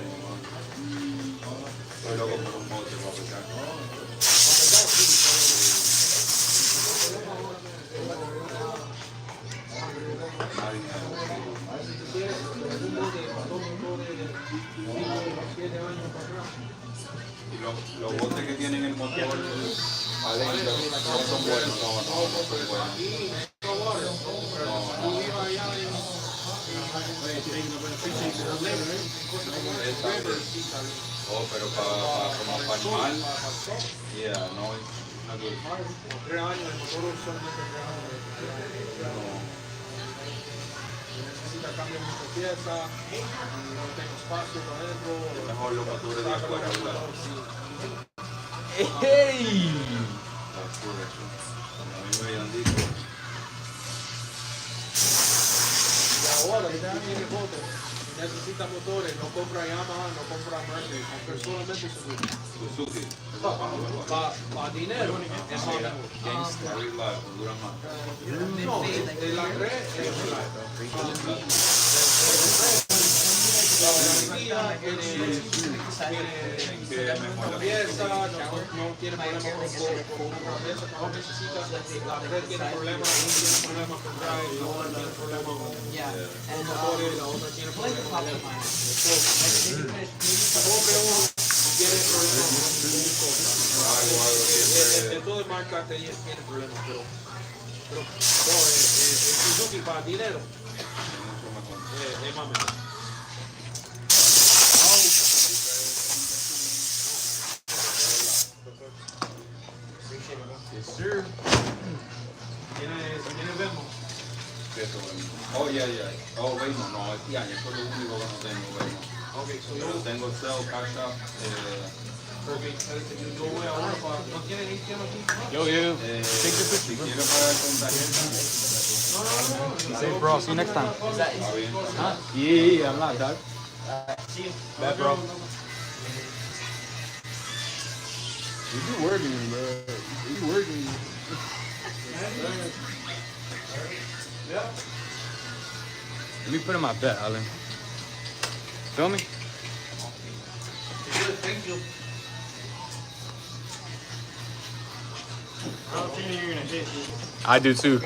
Speaker 1: Estoy loco por un moto para pescar. Y los botes que tienen el motor adentro no son buenos, no son buenos. Oh, pero como para animal, yeah, no, not good.
Speaker 2: 3 años, el motor usualmente 3 años. Necesita cambiar muchas piezas, no tengo espacio para adentro.
Speaker 1: Mejor los motores de afuera,
Speaker 6: ¡Ey!
Speaker 1: a mí me habían dicho.
Speaker 2: Y ahora, ya tiene moto, necesita motores, no compra Yamaha, no compra Mercury, compra solamente Suzuki.
Speaker 1: Suzuki.
Speaker 2: Para dinero, es más mejor.
Speaker 1: Very light, dura más.
Speaker 2: No, el Agre es la garantía, tiene pieza, no tiene problema con una pieza, no necesita, la red tiene problemas, tiene problemas con drive, la otra tiene problemas con motores, la otra tiene problemas con tiene problemas con de todo el marca tiene problemas, pero Suzuki para dinero es más mejor.
Speaker 6: Yes, sir.
Speaker 2: ¿Tienes Venmo?
Speaker 1: Oh, yeah. Oh, Venmo, no, este año, eso es lo único que no tengo, Venmo.
Speaker 2: Okay, so
Speaker 1: Pero tengo Cell, Cash App,
Speaker 2: yo voy ahora para... ¿No tienen ATM aquí?
Speaker 6: Yo. Take your
Speaker 1: si
Speaker 6: picture, bro.
Speaker 1: quiero pagar con tarjeta,
Speaker 2: No.
Speaker 6: Safe, bro. See you next time.
Speaker 1: está bien.
Speaker 6: Huh? Yeah, I'm not, dog. Bad, bro. You working, bro. You working. Let me put in my bet, Alan. Feel me?
Speaker 2: Thank you.
Speaker 7: I don't think you're gonna hit.
Speaker 6: I do too.